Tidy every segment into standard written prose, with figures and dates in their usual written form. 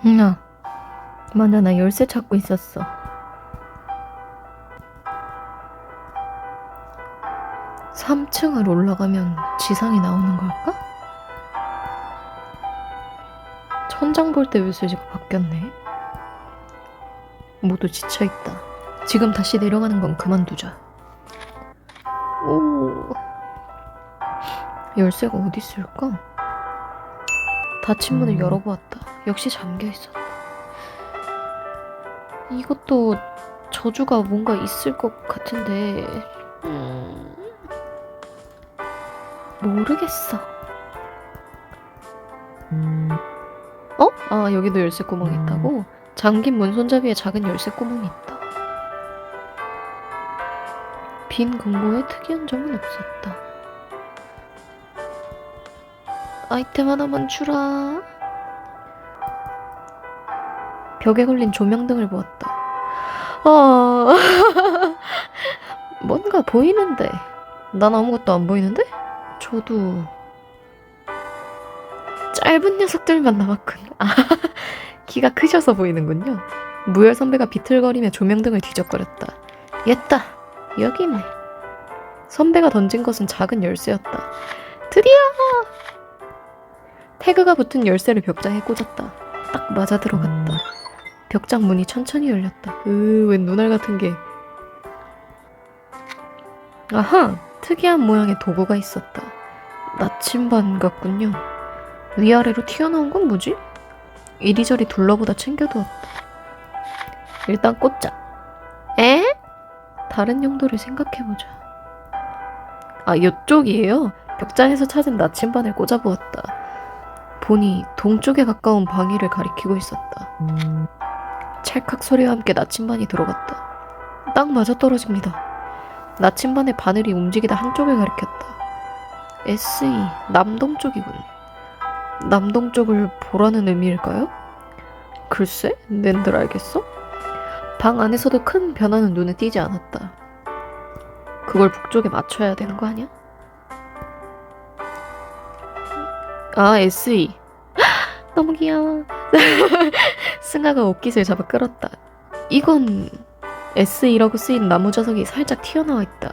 응, 맞아, 나 열쇠 찾고 있었어. 3층을 올라가면 지상이 나오는 걸까? 천장 볼 때 메시지가 바뀌었네. 모두 지쳐있다. 지금 다시 내려가는 건 그만두자. 오, 열쇠가 어디 있을까? 닫힌 문을 열어보았다. 역시 잠겨있었다. 이것도 저주가 뭔가 있을 것 같은데 모르겠어. 어? 아, 여기도 열쇠 구멍이 있다고? 잠긴 문 손잡이에 작은 열쇠 구멍이 있다. 빈 금고에 특이한 점은 없었다. 아이템 하나만 주라. 벽에 걸린 조명등을 보았다. 뭔가 보이는데. 난 아무것도 안 보이는데? 저도 짧은 녀석들만 남았군. 아, 키가 크셔서 보이는군요. 무열 선배가 비틀거리며 조명등을 뒤적거렸다. 옛다. 여기 있네. 선배가 던진 것은 작은 열쇠였다. 드디어! 태그가 붙은 열쇠를 벽장에 꽂았다. 딱 맞아 들어갔다. 벽장 문이 천천히 열렸다. 웬 눈알 같은 게. 아하! 특이한 모양의 도구가 있었다. 나침반 같군요. 위아래로 튀어나온 건 뭐지? 이리저리 둘러보다 챙겨두었다. 일단 꽂자. 에? 다른 용도를 생각해보자. 아, 이쪽이에요? 벽장에서 찾은 나침반을 꽂아보았다. 보니 동쪽에 가까운 방위를 가리키고 있었다. 찰칵 소리와 함께 나침반이 들어갔다. 딱 맞아떨어집니다. 나침반의 바늘이 움직이다 한쪽을 가리켰다. SE, 남동쪽이군. 남동쪽을 보라는 의미일까요? 글쎄, 낸들 알겠어? 방 안에서도 큰 변화는 눈에 띄지 않았다. 그걸 북쪽에 맞춰야 되는 거 아니야? 아, SE. 너무 귀여워. 승아가 옷깃을 잡아 끌었다. 이건 SE라고 쓰인 나무 자석이 살짝 튀어나와 있다.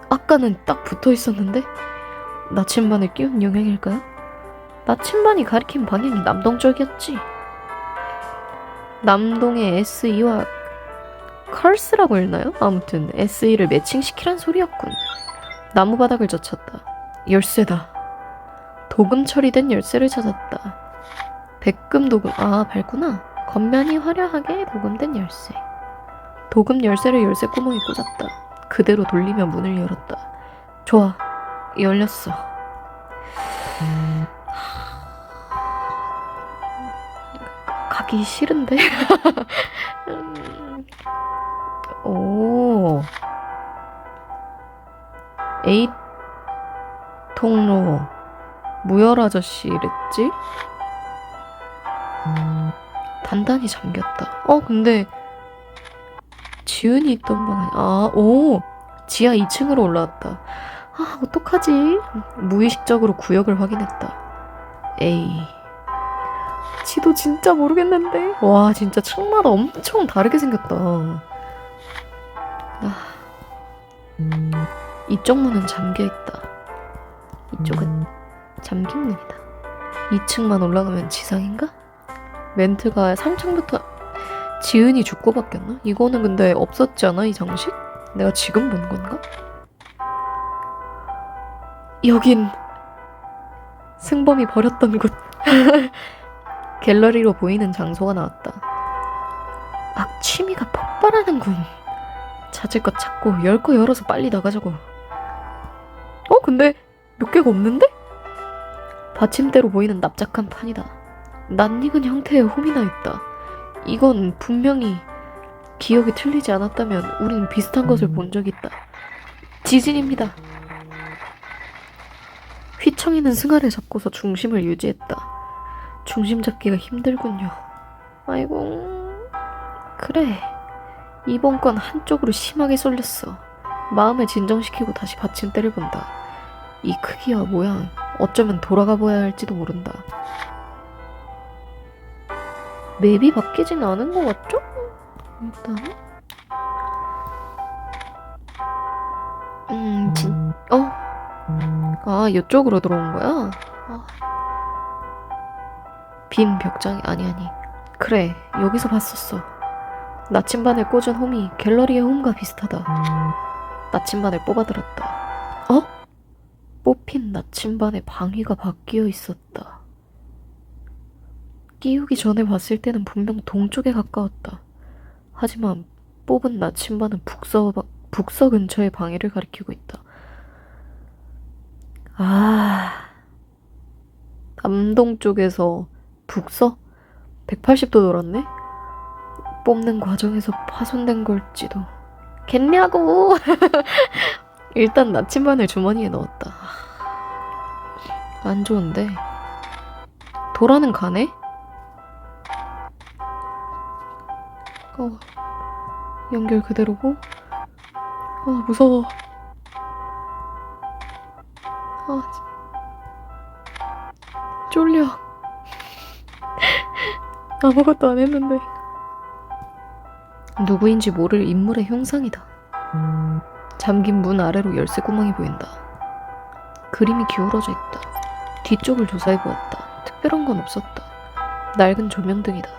아까는 딱 붙어 있었는데? 나침반을 끼운 영향일까요? 나침반이 가리킨 방향이 남동쪽이었지. 남동의 SE와 컬스라고 읽나요? 아무튼 SE를 매칭시키란 소리였군. 나무 바닥을 젖혔다. 열쇠다. 도금 처리된 열쇠를 찾았다. 백금 도금. 아, 밝구나. 겉면이 화려하게 도금된 열쇠. 도금 열쇠를 열쇠 구멍에 꽂았다. 그대로 돌리며 문을 열었다. 좋아. 열렸어. 가기 싫은데? 오. 에잇 통로. 무열 아저씨랬지? 단단히 잠겼다. 근데 지은이 있던 방 아니야. 지하 2층으로 올라왔다. 아, 어떡하지? 무의식적으로 구역을 확인했다. 에이. 지도 진짜 모르겠는데? 와, 진짜 층마다 엄청 다르게 생겼다. 이쪽 문은 잠겨있다. 이쪽은 잠긴 문이다. 2층만 올라가면 지상인가? 멘트가 3층부터 지은이 죽고 바뀌었나? 이거는 근데 없었지 않아? 이 장식? 내가 지금 본 건가? 여긴 승범이 버렸던 곳. 갤러리로 보이는 장소가 나왔다. 악취미가 폭발하는군. 찾을 것 찾고 열 거 열어서 빨리 나가자고. 근데 몇 개가 없는데? 받침대로 보이는 납작한 판이다. 낯익은 형태의 홈이 나 있다. 이건 분명히 기억이 틀리지 않았다면 우린 비슷한 것을 본 적이 있다. 지진입니다. 휘청이는 승아를 잡고서 중심을 유지했다. 중심 잡기가 힘들군요. 아이고, 그래. 이번 건 한쪽으로 심하게 쏠렸어. 마음을 진정시키고 다시 받침대를 본다. 이 크기와 모양, 어쩌면 돌아가 보아야 할지도 모른다. 맵이 바뀌진 않은 것 같죠? 일단 아, 이쪽으로 들어온 거야? 아. 빈 벽장이 아니. 그래, 여기서 봤었어. 나침반을 꽂은 홈이 갤러리의 홈과 비슷하다. 나침반을 뽑아들었다. 어? 뽑힌 나침반에 방위가 바뀌어 있었다. 끼우기 전에 봤을 때는 분명 동쪽에 가까웠다. 하지만 뽑은 나침반은 북서 근처의 방위를 가리키고 있다. 아, 남동쪽에서 북서? 180도 돌았네? 뽑는 과정에서 파손된 걸지도. 겠냐고! 일단 나침반을 주머니에 넣었다. 안 좋은데. 도라는 가네? 연결 그대로고. 무서워. 쫄려. 아무것도 안 했는데. 누구인지 모를 인물의 형상이다. 잠긴 문 아래로 열쇠 구멍이 보인다. 그림이 기울어져 있다. 뒤쪽을 조사해보았다. 특별한 건 없었다. 낡은 조명등이다.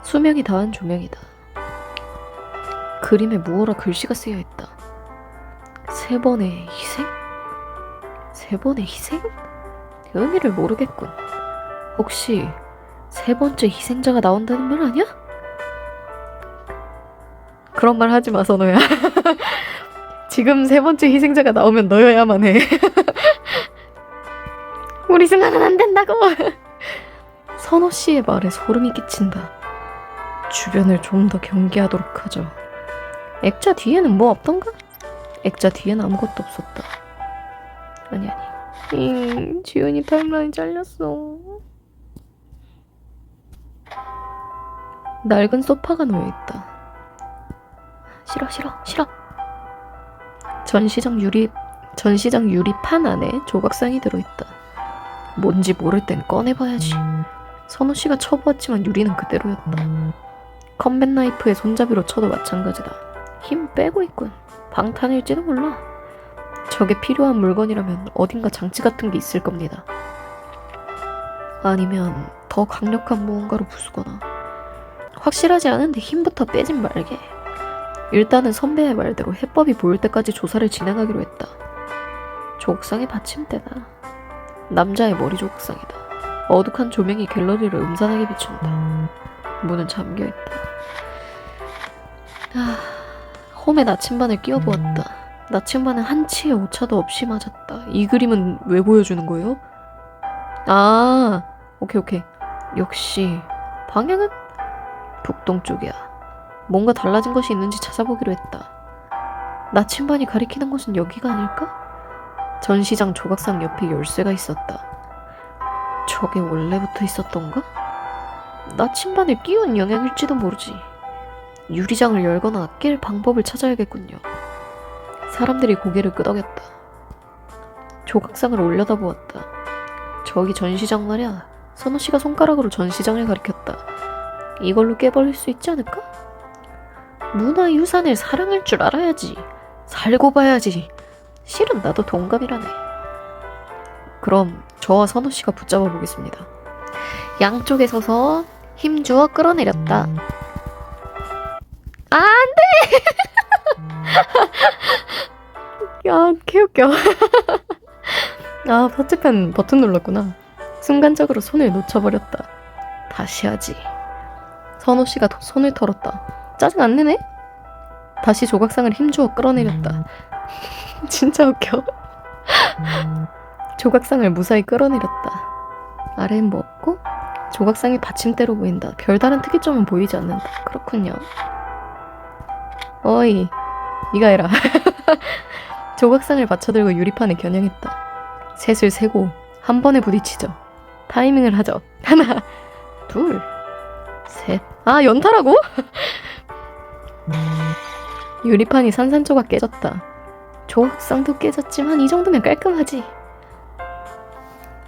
수명이 다한 조명이다. 그림에 무어라 글씨가 쓰여있다. 3번의 희생? 3번의 희생? 의미를 모르겠군. 혹시 3번째 희생자가 나온다는 말 아니야? 그런 말 하지 마, 선호야. 지금 3번째 희생자가 나오면 너여야만 해. 우리 승아는 안 된다고. 선호 씨의 말에 소름이 끼친다. 주변을 좀 더 경계하도록 하죠. 액자 뒤에는 뭐 없던가? 액자 뒤에는 아무것도 없었다. 아니. 지은이 타임라인 잘렸어. 낡은 소파가 놓여있다. 싫어. 전시장 유리판 안에 조각상이 들어있다. 뭔지 모를 땐 꺼내봐야지. 선호 씨가 쳐보았지만 유리는 그대로였다. 컴뱃 나이프의 손잡이로 쳐도 마찬가지다. 힘 빼고 있군. 방탄일지도 몰라. 저게 필요한 물건이라면 어딘가 장치 같은 게 있을 겁니다. 아니면 더 강력한 무언가로 부수거나. 확실하지 않은데 힘부터 빼진 말게. 일단은 선배의 말대로 해법이 보일 때까지 조사를 진행하기로 했다. 조각상의 받침대다. 남자의 머리 조각상이다. 어둑한 조명이 갤러리를 음산하게 비춘다. 문은 잠겨있다. 홈에 나침반을 끼워보았다. 나침반은 한치의 오차도 없이 맞았다. 이 그림은 왜 보여주는 거예요? 오케이. 역시 방향은 북동쪽이야. 뭔가 달라진 것이 있는지 찾아보기로 했다. 나침반이 가리키는 곳은 여기가 아닐까? 전시장 조각상 옆에 열쇠가 있었다. 저게 원래부터 있었던가? 나침반을 끼운 영향일지도 모르지. 유리장을 열거나 깰 방법을 찾아야겠군요. 사람들이 고개를 끄덕였다. 조각상을 올려다보았다. 저기 전시장 말이야. 선호씨가 손가락으로 전시장을 가리켰다. 이걸로 깨버릴 수 있지 않을까? 문화유산을 사랑할 줄 알아야지. 살고 봐야지. 실은 나도 동감이라네. 그럼 저와 선호씨가 붙잡아 보겠습니다. 양쪽에 서서 힘주어 끌어내렸다. 안 돼! 야, 개웃겨. 터치펜 버튼 눌렀구나. 순간적으로 손을 놓쳐버렸다. 다시 하지. 선호씨가 손을 털었다. 짜증 안 내네? 다시 조각상을 힘주어 끌어내렸다. 진짜 웃겨. 조각상을 무사히 끌어내렸다. 아래엔 뭐 없고 조각상이 받침대로 보인다. 별다른 특이점은 보이지 않는다. 그렇군요. 어이, 네가 해라. 조각상을 받쳐들고 유리판에 겨냥했다. 셋을 세고 한 번에 부딪히죠. 타이밍을 하죠. 하나, 둘, 셋. 연타라고? 유리판이 산산조각 깨졌다. 조각상도 깨졌지만 이 정도면 깔끔하지.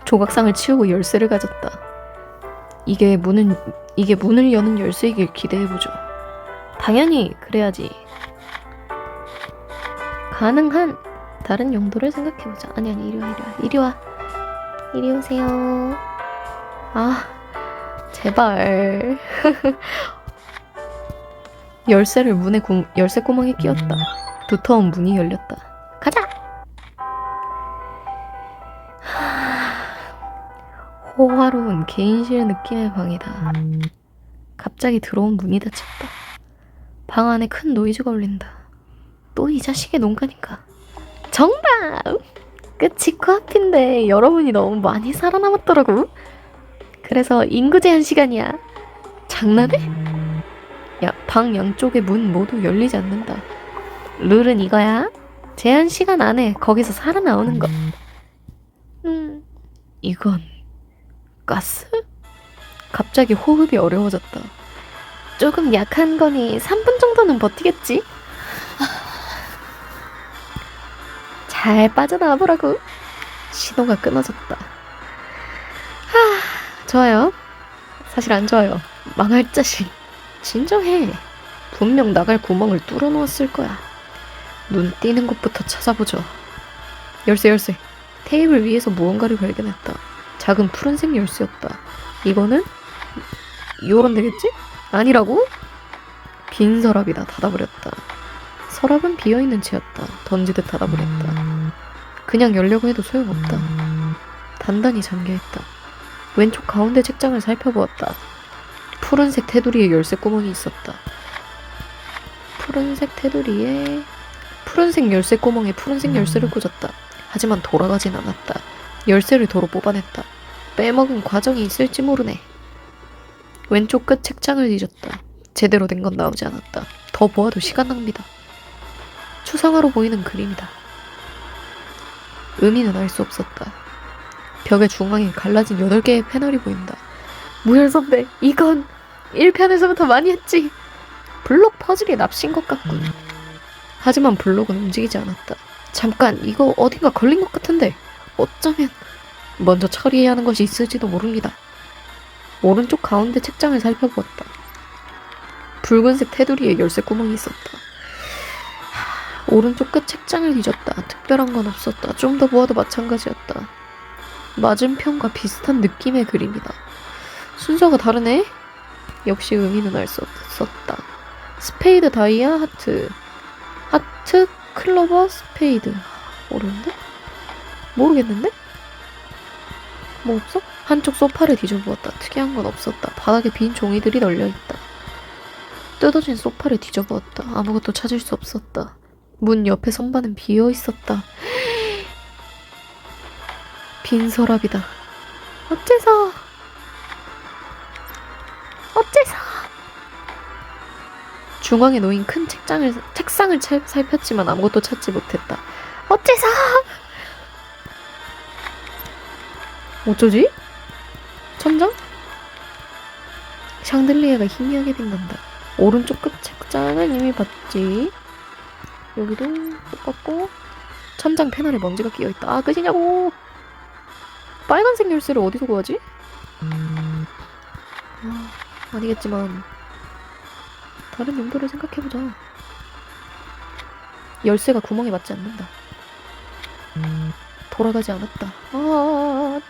조각상을 치우고 열쇠를 가졌다. 이게 문은 이게 문을 여는 열쇠이길 기대해보죠. 당연히 그래야지. 가능한 다른 용도를 생각해보자. 아니 이리 와. 이리 오세요. 아 제발. 열쇠를 열쇠 구멍에 끼웠다. 두터운 문이 열렸다. 가자. 호화로운 개인실 느낌의 방이다. 갑자기 들어온 문이 닫혔다. 방 안에 큰 노이즈가 울린다. 또 이 자식의 농가니까. 정답! 끝이 코앞인데 여러분이 너무 많이 살아남았더라고. 그래서 인구 제한 시간이야. 장난해? 야, 방 양쪽의 문 모두 열리지 않는다. 룰은 이거야. 제한 시간 안에 거기서 살아나오는 거. 이건 가스? 갑자기 호흡이 어려워졌다. 조금 약한 거니 3분 정도는 버티겠지? 잘 빠져나와 보라고. 신호가 끊어졌다. 좋아요. 사실 안 좋아요. 망할 자식. 진정해. 분명 나갈 구멍을 뚫어놓았을 거야. 눈 띄는 곳부터 찾아보죠. 열쇠. 테이블 위에서 무언가를 발견했다. 작은 푸른색 열쇠였다. 이거는? 요런 되겠지? 아니라고? 빈 서랍이다. 닫아버렸다. 서랍은 비어있는 채였다. 던지듯 닫아버렸다. 그냥 열려고 해도 소용없다. 단단히 잠겨있다. 왼쪽 가운데 책장을 살펴보았다. 푸른색 테두리에 열쇠 구멍이 있었다. 푸른색 열쇠 구멍에 푸른색 열쇠를 꽂았다. 하지만 돌아가진 않았다. 열쇠를 도로 뽑아냈다. 빼먹은 과정이 있을지 모르네. 왼쪽 끝 책장을 뒤졌다. 제대로 된 건 나오지 않았다. 더 보아도 시간 낭비다. 추상화로 보이는 그림이다. 의미는 알 수 없었다. 벽의 중앙에 갈라진 8개의 패널이 보인다. 무열 선배, 이건 1편에서부터 많이 했지. 블록 퍼즐이 납신 것 같군. 하지만 블록은 움직이지 않았다. 잠깐, 이거 어딘가 걸린 것 같은데. 어쩌면 먼저 처리해야 하는 것이 있을지도 모릅니다. 오른쪽 가운데 책장을 살펴보았다. 붉은색 테두리에 열쇠 구멍이 있었다. 오른쪽 끝 책장을 뒤졌다. 특별한 건 없었다. 좀 더 보아도 마찬가지였다. 맞은편과 비슷한 느낌의 그림이다. 순서가 다르네? 역시 의미는 알 수 없었다. 스페이드, 다이아, 하트, 클로버, 스페이드. 모르는데? 모르겠는데? 뭐 없어? 한쪽 소파를 뒤져보았다. 특이한 건 없었다. 바닥에 빈 종이들이 널려있다. 뜯어진 소파를 뒤져보았다. 아무것도 찾을 수 없었다. 문 옆에 선반은 비어있었다. 빈 서랍이다. 어째서? 중앙에 놓인 큰 책상을 살폈지만 아무것도 찾지 못했다. 어째서? 어쩌지? 천장? 샹들리에가 희미하게 빛난다. 오른쪽 끝 책장은 이미 봤지. 여기도 똑같고 천장 패널에 먼지가 끼어있다. 아, 끝이냐고. 빨간색 열쇠를 어디서 구하지? 아니겠지만 다른 용도를 생각해보자. 열쇠가 구멍에 맞지 않는다. 돌아가지 않았다.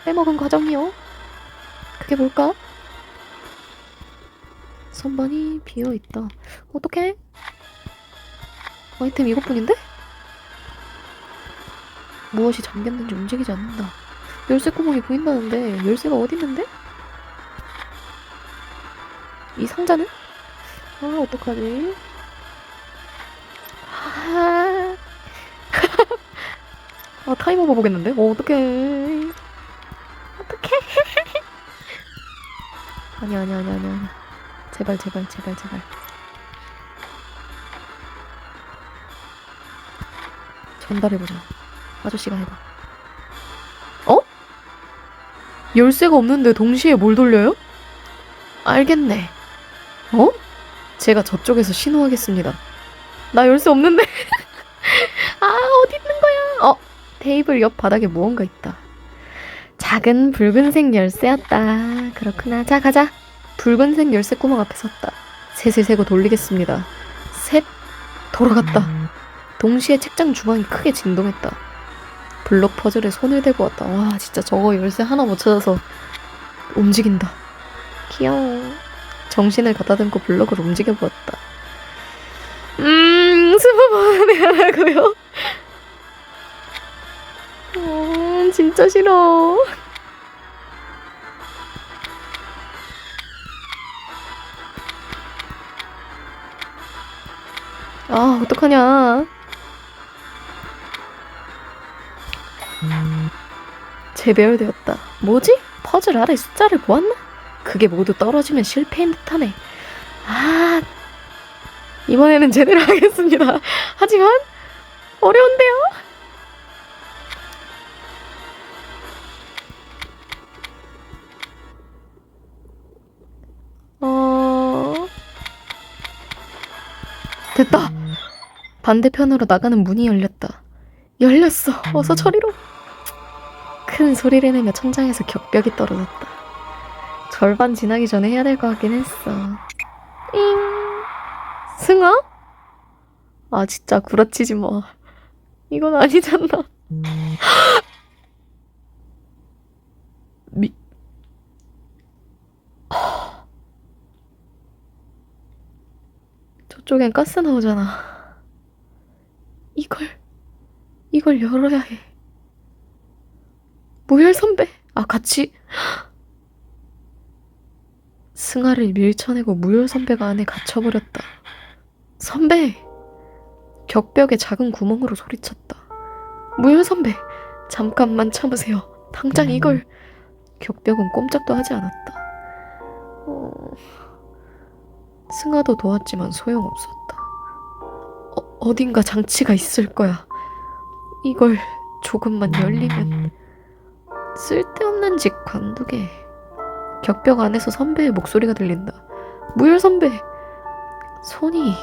빼먹은 과정이요. 그게 뭘까? 선반이 비어있다. 어떡해? 아이템 이것뿐인데? 무엇이 잠겼는지 움직이지 않는다. 열쇠 구멍이 보인다는데 열쇠가 어디 있는데? 이 상자는? 어떡하지? 타이머 봐보겠는데? 어떡해. 아니야. 제발. 전달해보자. 아저씨가 해봐. 열쇠가 없는데 동시에 뭘 돌려요? 알겠네. 제가 저쪽에서 신호하겠습니다. 나 열쇠 없는데. 어디 있는 거야? 테이블 옆 바닥에 무언가 있다. 작은 붉은색 열쇠였다. 그렇구나. 자, 가자. 붉은색 열쇠 구멍 앞에 섰다. 셋을 세고 돌리겠습니다. 셋. 돌아갔다. 동시에 책장 주방이 크게 진동했다. 블록 퍼즐에 손을 대고 왔다. 와, 진짜 저거 열쇠 하나 못 찾아서 움직인다. 귀여워. 정신을 가다듬고 블록을 움직여 보았다. 스포번에 하라고요? 진짜 싫어. 아, 어떡하냐. 재배열되었다. 뭐지? 퍼즐 아래 숫자를 보았나? 그게 모두 떨어지면 실패인 듯하네. 아, 이번에는 제대로 하겠습니다. 하지만 어려운데요? 됐다. 반대편으로 나가는 문이 열렸다. 열렸어. 어서 저리로. 큰 소리를 내며 천장에서 격벽이 떨어졌다. 절반 지나기 전에 해야 될 것 같긴 했어. 잉. 승아? 아, 진짜 구라치지 마. 이건 아니잖아. 저쪽엔 가스 나오잖아. 이걸 열어야 해. 무열 선배. 아, 같이. 승아를 밀쳐내고 무열 선배가 안에 갇혀버렸다. 선배! 격벽에 작은 구멍으로 소리쳤다. 무열 선배! 잠깐만 참으세요. 당장 이걸. 격벽은 꼼짝도 하지 않았다. 승아도 도왔지만 소용없었다. 어딘가 장치가 있을 거야. 이걸 조금만 열리면. 쓸데없는 짓 관두게. 격벽 안에서 선배의 목소리가 들린다. 무열 선배! 손이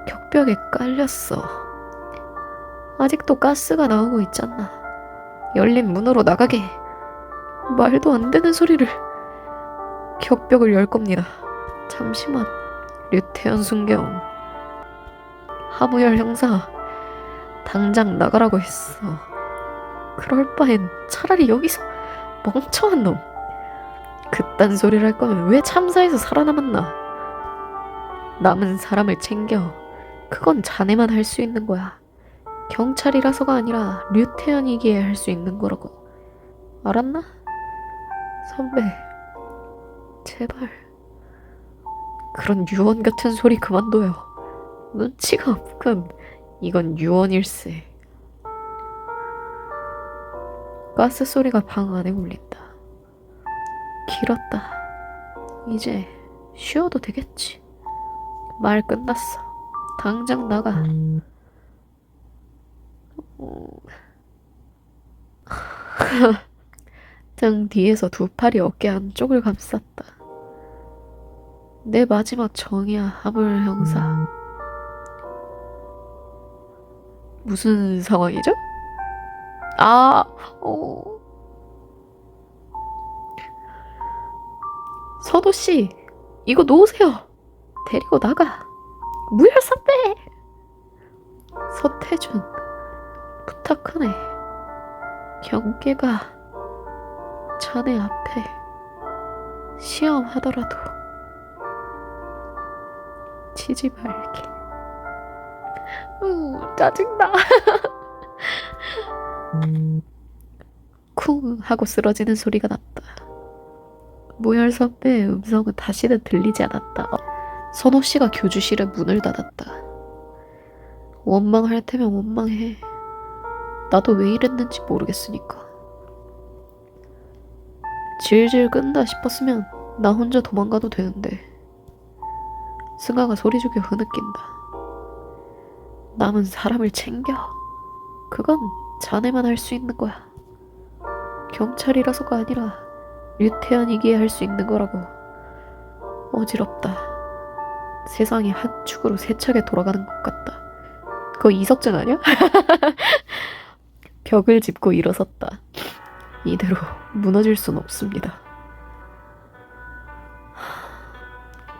격벽에 깔렸어. 아직도 가스가 나오고 있잖아. 열린 문으로 나가게. 말도 안 되는 소리를. 격벽을 열 겁니다. 잠시만. 류태현 순경. 하무열 형사. 당장 나가라고 했어. 그럴 바엔 차라리 여기서 멍청한 놈. 그딴 소리를 할 거면 왜 참사에서 살아남았나? 남은 사람을 챙겨. 그건 자네만 할 수 있는 거야. 경찰이라서가 아니라 류태현이기에 할 수 있는 거라고. 알았나? 선배, 제발. 그런 유언 같은 소리 그만둬요. 눈치가 없군. 이건 유언일세. 가스 소리가 방 안에 울린다. 길었다. 이제 쉬어도 되겠지. 말 끝났어. 당장 나가. 등 뒤에서 두 팔이 어깨 안쪽을 감쌌다. 내 마지막 정이야, 하물 형사. 무슨 상황이죠? 서도씨, 이거 놓으세요. 데리고 나가. 무열 선배! 서태준, 부탁하네. 경계가 자네 앞에 시험하더라도 치지 말게. 짜증나. 쿵 하고 쓰러지는 소리가 났다. 무열 선배의 음성은 다시는 들리지 않았다. 선호씨가 교주실에 문을 닫았다. 원망할 테면 원망해. 나도 왜 이랬는지 모르겠으니까. 질질 끈다 싶었으면 나 혼자 도망가도 되는데. 승아가 소리 죽여 흐느낀다. 남은 사람을 챙겨. 그건 자네만 할 수 있는 거야. 경찰이라서가 아니라 류태현이기에 할 수 있는 거라고. 어지럽다. 세상이 한 축으로 세차게 돌아가는 것 같다. 그거 이석준 아니야? 벽을 짚고 일어섰다. 이대로 무너질 순 없습니다.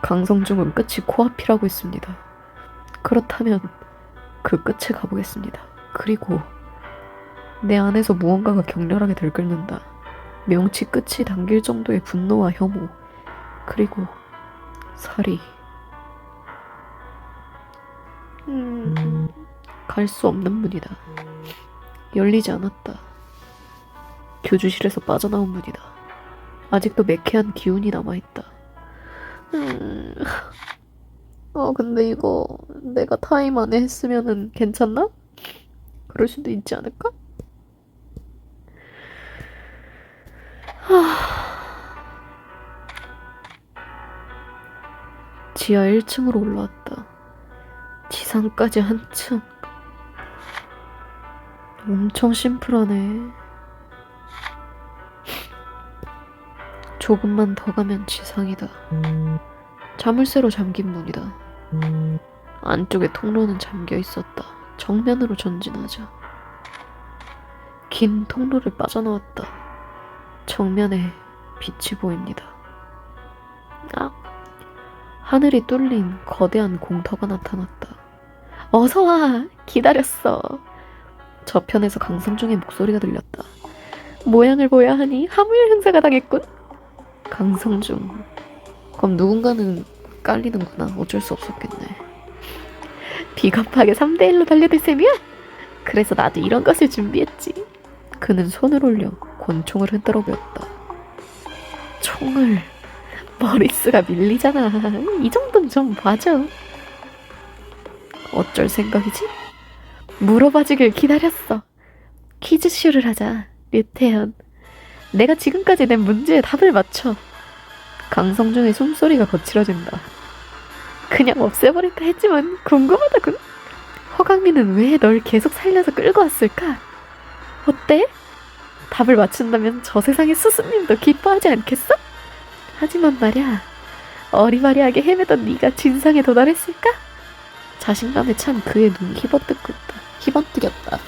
강성중은 끝이 코앞이라고 했습니다. 그렇다면 그 끝에 가보겠습니다. 그리고 내 안에서 무언가가 격렬하게 들끓는다. 명치 끝이 당길 정도의 분노와 혐오, 그리고 살이. 갈 수 없는 문이다. 열리지 않았다. 교주실에서 빠져나온 문이다. 아직도 매캐한 기운이 남아있다. 근데 이거 내가 타임 안에 했으면은 괜찮나? 그럴 수도 있지 않을까? 지하 1층으로 올라왔다. 지상까지 한층. 엄청 심플하네. 조금만 더 가면 지상이다. 자물쇠로 잠긴 문이다. 안쪽에 통로는 잠겨 있었다. 정면으로 전진하자. 긴 통로를 빠져나왔다. 정면에 빛이 보입니다. 하늘이 뚫린 거대한 공터가 나타났다. 어서와! 기다렸어. 저편에서 강성중의 목소리가 들렸다. 모양을 보야 하니 하물 행사가 당했군. 강성중. 그럼 누군가는 깔리는구나. 어쩔 수 없었겠네. 비겁하게 3대1로 달려들 셈이야? 그래서 나도 이런 것을 준비했지. 그는 손을 올려 권총을 흔들어 보였다. 총을... 머릿수가 밀리잖아. 이 정도는 좀 봐줘. 어쩔 생각이지? 물어봐주길 기다렸어. 퀴즈쇼를 하자, 류태현. 내가 지금까지 낸 문제에 답을 맞춰. 강성중의 숨소리가 거칠어진다. 그냥 없애버릴까 했지만 궁금하다군. 허강민은 왜 널 계속 살려서 끌고 왔을까? 어때? 답을 맞춘다면 저 세상의 스승님도 기뻐하지 않겠어? 하지만 말야, 어리바리하게 헤매던 네가 진상에 도달했을까? 자신감에 찬 그의 눈이 희번뜩였다.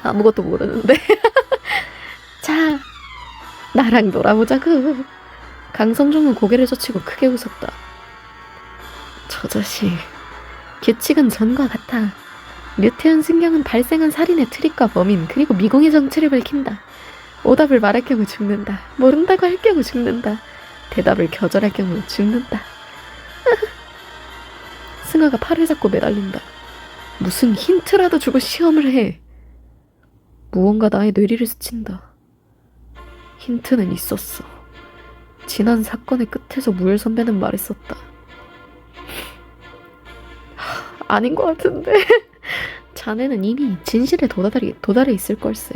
아무것도 모르는데. 자, 나랑 놀아보자고. 강성중은 고개를 젖히고 크게 웃었다. 저 자식, 규칙은 전과 같아. 류태현 승경은 발생한 살인의 트릭과 범인, 그리고 미공의 정체를 밝힌다. 오답을 말할 경우 죽는다. 모른다고 할 경우 죽는다. 대답을 거절할 경우 죽는다. 승아가 팔을 잡고 매달린다. 무슨 힌트라도 주고 시험을 해. 무언가 나의 뇌리를 스친다. 힌트는 있었어. 지난 사건의 끝에서 무열 선배는 말했었다. 아닌 것 같은데. 자네는 이미 진실에 도달해 있을 걸세.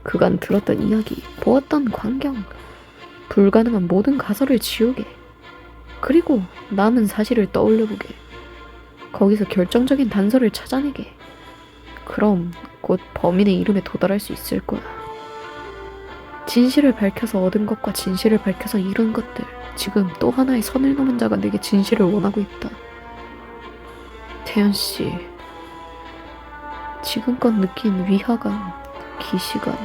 그간 들었던 이야기, 보았던 광경, 불가능한 모든 가설을 지우게. 그리고 남은 사실을 떠올려보게. 거기서 결정적인 단서를 찾아내게. 그럼 곧 범인의 이름에 도달할 수 있을 거야. 진실을 밝혀서 얻은 것과 진실을 밝혀서 잃은 것들. 지금 또 하나의 선을 넘은 자가 내게 진실을 원하고 있다. 태연씨, 지금껏 느낀 위화감, 기시감,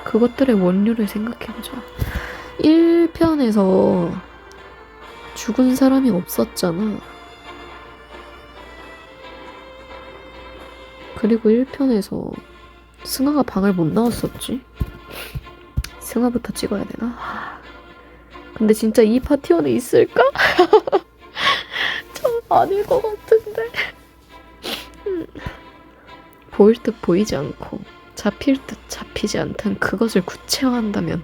그것들의 원료를 생각해보자. 1편에서 죽은 사람이 없었잖아. 그리고 1편에서 승아가 방을 못 나왔었지. 승아부터 찍어야 되나? 근데 진짜 이 파티원에 있을까? 좀 아닐 것 같은데. 보일 듯 보이지 않고 잡힐 듯 잡히지 않던 그것을 구체화한다면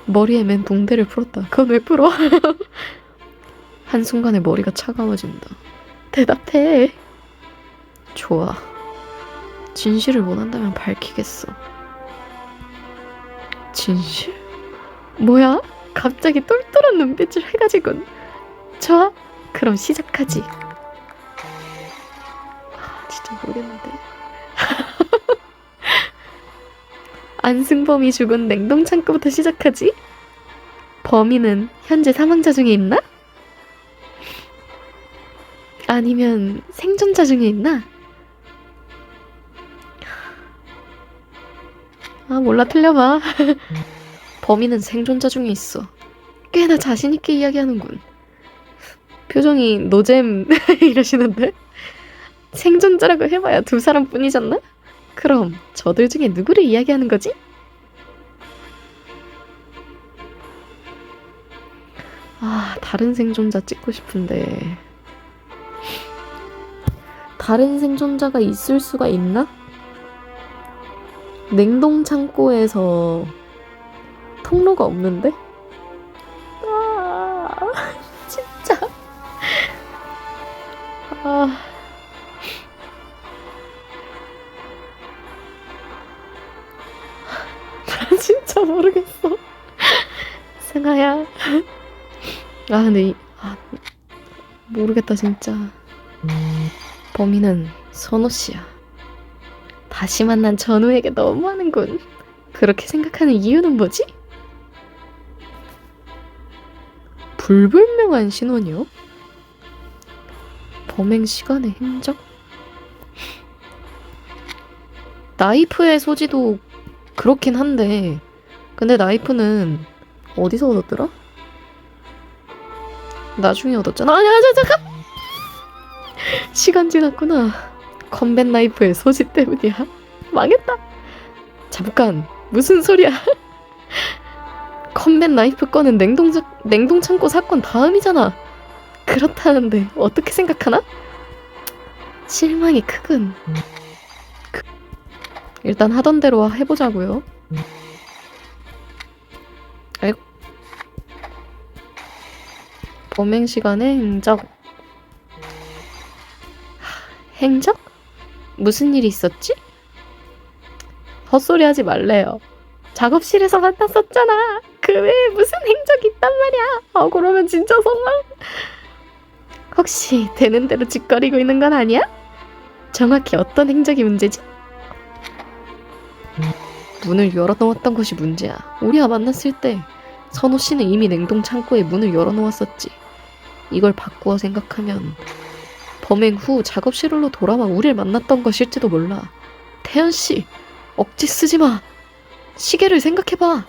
머리에 맨 붕대를 풀었다. 그건 왜 풀어? 한순간에 머리가 차가워진다. 대답해. 좋아. 진실을 원한다면 밝히겠어. 진실? 뭐야? 갑자기 똘똘한 눈빛을 해가지군. 좋아. 그럼 시작하지. 진짜 모르겠는데. 안승범이 죽은 냉동창고부터 시작하지? 범인은 현재 사망자 중에 있나? 아니면 생존자 중에 있나? 몰라, 틀려봐. 범인은 생존자 중에 있어. 꽤나 자신있게 이야기하는군. 표정이 노잼 이러시는데? 생존자라고 해봐야 두 사람뿐이잖나? 그럼 저들 중에 누구를 이야기하는 거지? 아, 다른 생존자 찍고 싶은데 다른 생존자가 있을 수가 있나? 냉동 창고에서 통로가 없는데? 아, 진짜. 아. 진짜 모르겠어. 승아야. 아, 근데 모르겠다, 진짜. 범인은 선호 씨야. 다시 만난 전우에게 너무하는군. 그렇게 생각하는 이유는 뭐지? 불분명한 신원이요? 범행 시간의 흔적? 나이프의 소지도 그렇긴 한데, 근데 나이프는 어디서 얻었더라? 나중에 얻었잖아. 아니야, 잠깐! 시간 지났구나. 컴뱃 나이프의 소지 때문이야. 망했다. 잠깐, 무슨 소리야? 컴뱃 나이프 건은 냉동 창고 사건 다음이잖아. 그렇다는데 어떻게 생각하나? 실망이 크군. 일단 하던 대로 해보자고요. 아이고. 범행 시간에 행적. 행적? 무슨 일이 있었지? 헛소리 하지 말래요. 작업실에서 만났었잖아. 그 외에 무슨 행적이 있단 말이야. 그러면 진짜 정말. 혹시 되는 대로 짓거리고 있는 건 아니야? 정확히 어떤 행적이 문제지? 문을 열어놓았던 것이 문제야. 우리가 만났을 때 선호 씨는 이미 냉동 창고에 문을 열어놓았었지. 이걸 바꾸어 생각하면 범행 후 작업실로 돌아와 우리를 만났던 것일지도 몰라. 태연 씨, 억지 쓰지 마. 시계를 생각해봐.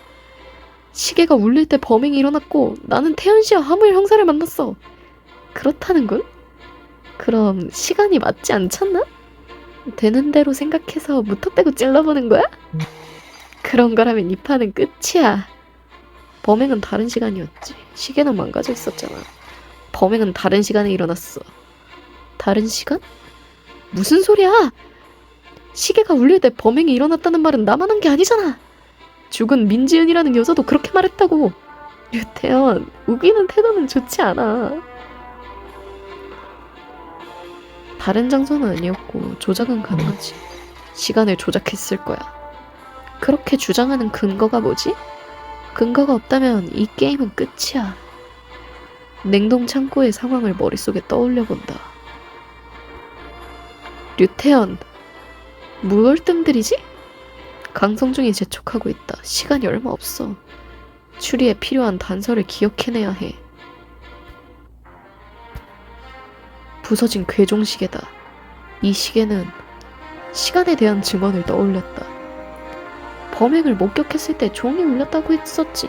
시계가 울릴 때 범행이 일어났고 나는 태연 씨와 화물 형사를 만났어. 그렇다는군? 그럼 시간이 맞지 않잖나? 되는 대로 생각해서 무턱대고 찔러보는 거야? 그런 거라면 이 판은 끝이야. 범행은 다른 시간이었지. 시계는 망가져 있었잖아. 범행은 다른 시간에 일어났어. 다른 시간? 무슨 소리야? 시계가 울릴 때 범행이 일어났다는 말은 나만 한 게 아니잖아. 죽은 민지은이라는 여자도 그렇게 말했다고. 류태연, 우기는 태도는 좋지 않아. 다른 장소는 아니었고 조작은 가능하지. 시간을 조작했을 거야. 그렇게 주장하는 근거가 뭐지? 근거가 없다면 이 게임은 끝이야. 냉동 창고의 상황을 머릿속에 떠올려 본다. 류태연, 뭘 뜸들이지? 강성중이 재촉하고 있다. 시간이 얼마 없어. 추리에 필요한 단서를 기억해내야 해. 부서진 궤종시계다. 이 시계는 시간에 대한 증언을 떠올렸다. 범행을 목격했을 때 종이 울렸다고 했었지.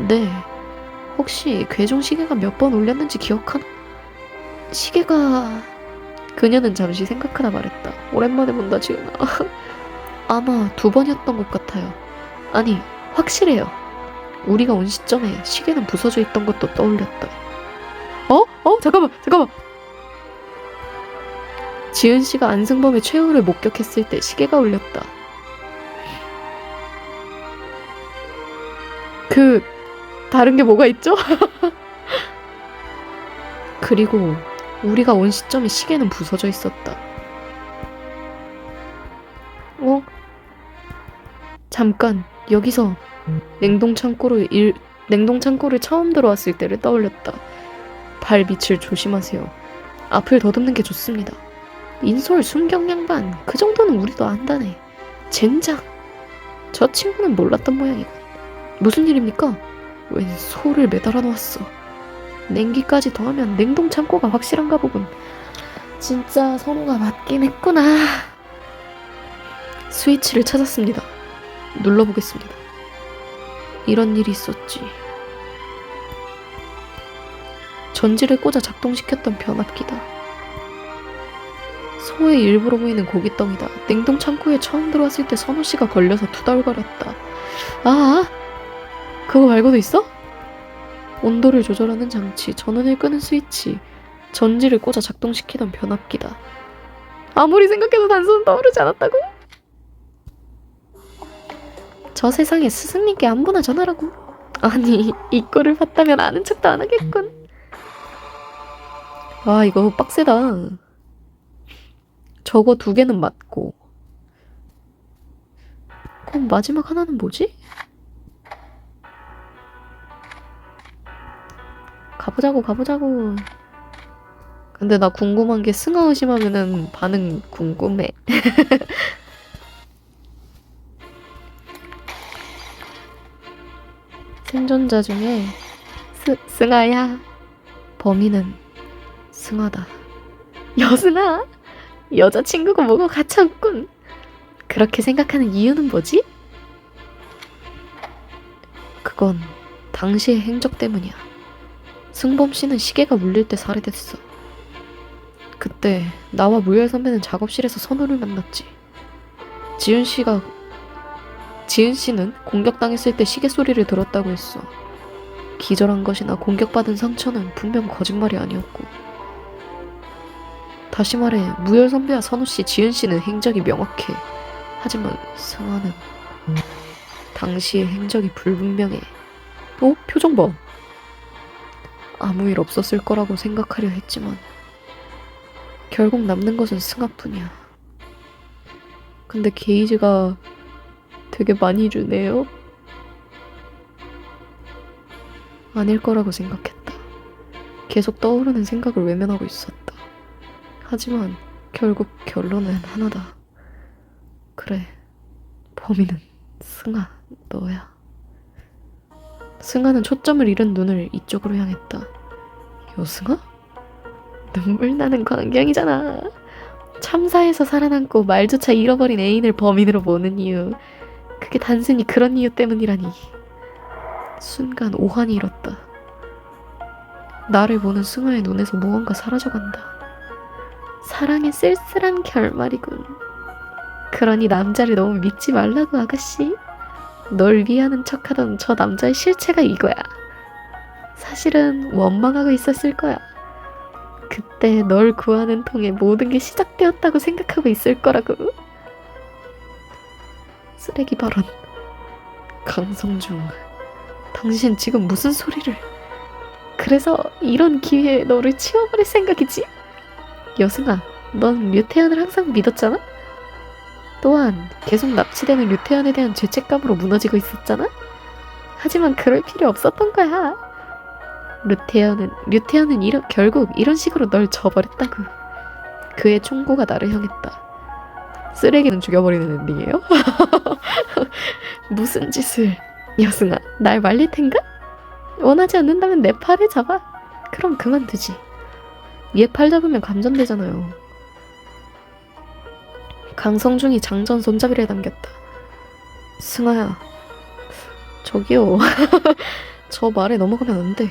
네. 혹시 궤종시계가 몇 번 울렸는지 기억하나? 시계가... 그녀는 잠시 생각하다 말했다. 오랜만에 본다, 지은아. 아마 2번이었던 것 같아요. 아니, 확실해요. 우리가 온 시점에 시계는 부서져 있던 것도 떠올렸다. 잠깐만. 지은 씨가 안승범의 최후를 목격했을 때 시계가 울렸다. 다른 게 뭐가 있죠? 그리고 우리가 온 시점에 시계는 부서져 있었다. 잠깐, 여기서 냉동 창고를 처음 들어왔을 때를 떠올렸다. 발 밑을 조심하세요. 앞을 더듬는 게 좋습니다. 인솔 순경 양반, 그 정도는 우리도 안다네. 젠장. 저 친구는 몰랐던 모양이군. 무슨 일입니까? 웬 소를 매달아 놓았어. 냉기까지 더하면 냉동 창고가 확실한가 보군. 진짜 선호가 맞긴 했구나. 스위치를 찾았습니다. 눌러보겠습니다. 이런 일이 있었지. 전지를 꽂아 작동시켰던 변압기다. 소의 일부로 보이는 고깃덩이다. 냉동 창고에 처음 들어왔을 때 선호 씨가 걸려서 투덜거렸다. 아, 그거 말고도 있어? 온도를 조절하는 장치, 전원을 끄는 스위치, 전지를 꽂아 작동시키던 변압기다. 아무리 생각해도 단서는 떠오르지 않았다고? 저 세상에 스승님께 안부나 전하라고. 아니, 이 꼴을 봤다면 아는 척도 안 하겠군. 와, 이거 빡세다. 저거 2개는 맞고. 그럼 마지막 하나는 뭐지? 가보자고. 근데 나 궁금한 게 승하 의심하면은 반응 궁금해. 생존자 중에 승하야. 범인은 승하다. 여승아, 여자친구가 뭐가 가차없군. 그렇게 생각하는 이유는 뭐지? 그건 당시의 행적 때문이야. 승범 씨는 시계가 울릴 때 살해됐어. 그때 나와 무열 선배는 작업실에서 선우를 만났지. 지은 씨는 공격당했을 때 시계 소리를 들었다고 했어. 기절한 것이나 공격받은 상처는 분명 거짓말이 아니었고. 다시 말해, 무열 선배와 선우 씨, 지은 씨는 행적이 명확해. 하지만 승아는 당시의 행적이 불분명해. 표정 봐. 아무 일 없었을 거라고 생각하려 했지만 결국 남는 것은 승아뿐이야. 근데 게이지가 되게 많이 주네요. 아닐 거라고 생각했다. 계속 떠오르는 생각을 외면하고 있었다. 하지만 결국 결론은 하나다. 그래, 범인은 승아, 너야. 승아는 초점을 잃은 눈을 이쪽으로 향했다. 여승아? 눈물 나는 광경이잖아. 참사에서 살아남고 말조차 잃어버린 애인을 범인으로 보는 이유. 그게 단순히 그런 이유 때문이라니. 순간 오한이 일었다. 나를 보는 승아의 눈에서 무언가 사라져간다. 사랑의 쓸쓸한 결말이군. 그러니 남자를 너무 믿지 말라고, 아가씨. 널 위하는 척하던 저 남자의 실체가 이거야. 사실은 원망하고 있었을 거야. 그때 널 구하는 통에 모든 게 시작되었다고 생각하고 있을 거라고. 쓰레기 발언. 강성중, 당신 지금 무슨 소리를. 그래서 이런 기회에 너를 치워버릴 생각이지? 여승아, 넌 류태현을 항상 믿었잖아? 또한 계속 납치되는 류태현에 대한 죄책감으로 무너지고 있었잖아? 하지만 그럴 필요 없었던 거야. 류태현은 결국 이런 식으로 널 저버렸다고. 그의 총구가 나를 향했다. 쓰레기는 죽여버리는 엔딩이에요? 무슨 짓을. 여승아, 날 말릴 텐가? 원하지 않는다면 내 팔을 잡아. 그럼 그만두지. 얘 팔 잡으면 감전되잖아요. 강성중이 장전 손잡이를 당겼다. 승아야, 저기요. 저 말에 넘어가면 안 돼.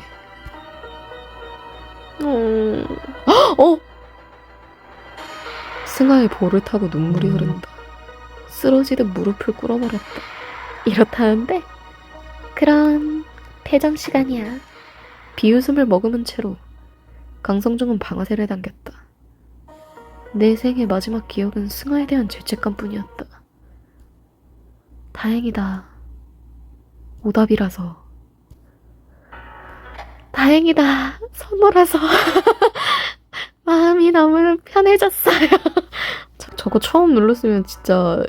승아의 볼을 타고 눈물이 흐른다. 쓰러지듯 무릎을 꿇어버렸다. 이렇다는데? 그럼 퇴장 시간이야. 비웃음을 머금은 채로 강성중은 방아쇠를 당겼다. 내 생의 마지막 기억은 승아에 대한 죄책감뿐이었다. 다행이다. 오답이라서. 다행이다. 선호라서. 마음이 너무 편해졌어요. 저거 처음 눌렀으면 진짜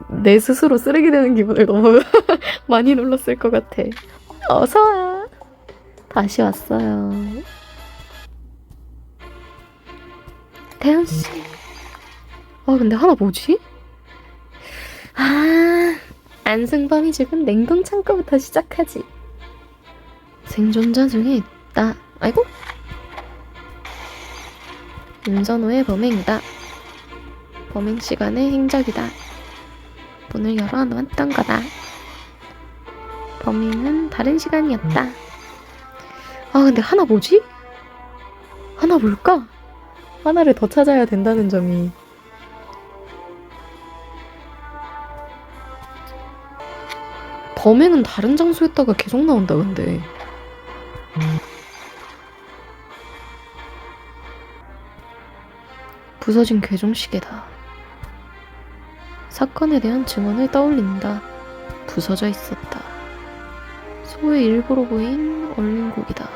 내 스스로 쓰레기 되는 기분을 너무 많이 눌렀을 것 같아. 어서와. 다시 왔어요. 태연씨. 근데 하나 뭐지? 안승범이 죽은 냉동창고부터 시작하지. 생존자 중에 있다. 아이고. 윤선호의 범행이다. 범행 시간의 행적이다. 문을 열어놓았던 거다. 범인은 다른 시간이었다. 근데 하나 뭐지? 하나 뭘까? 하나를 더 찾아야 된다는 점이 범행은 다른 장소였다가 계속 나온다 근데 부서진 괴종시계다. 사건에 대한 증언을 떠올린다. 부서져 있었다. 소의 일부로 보인 얼린 고기다.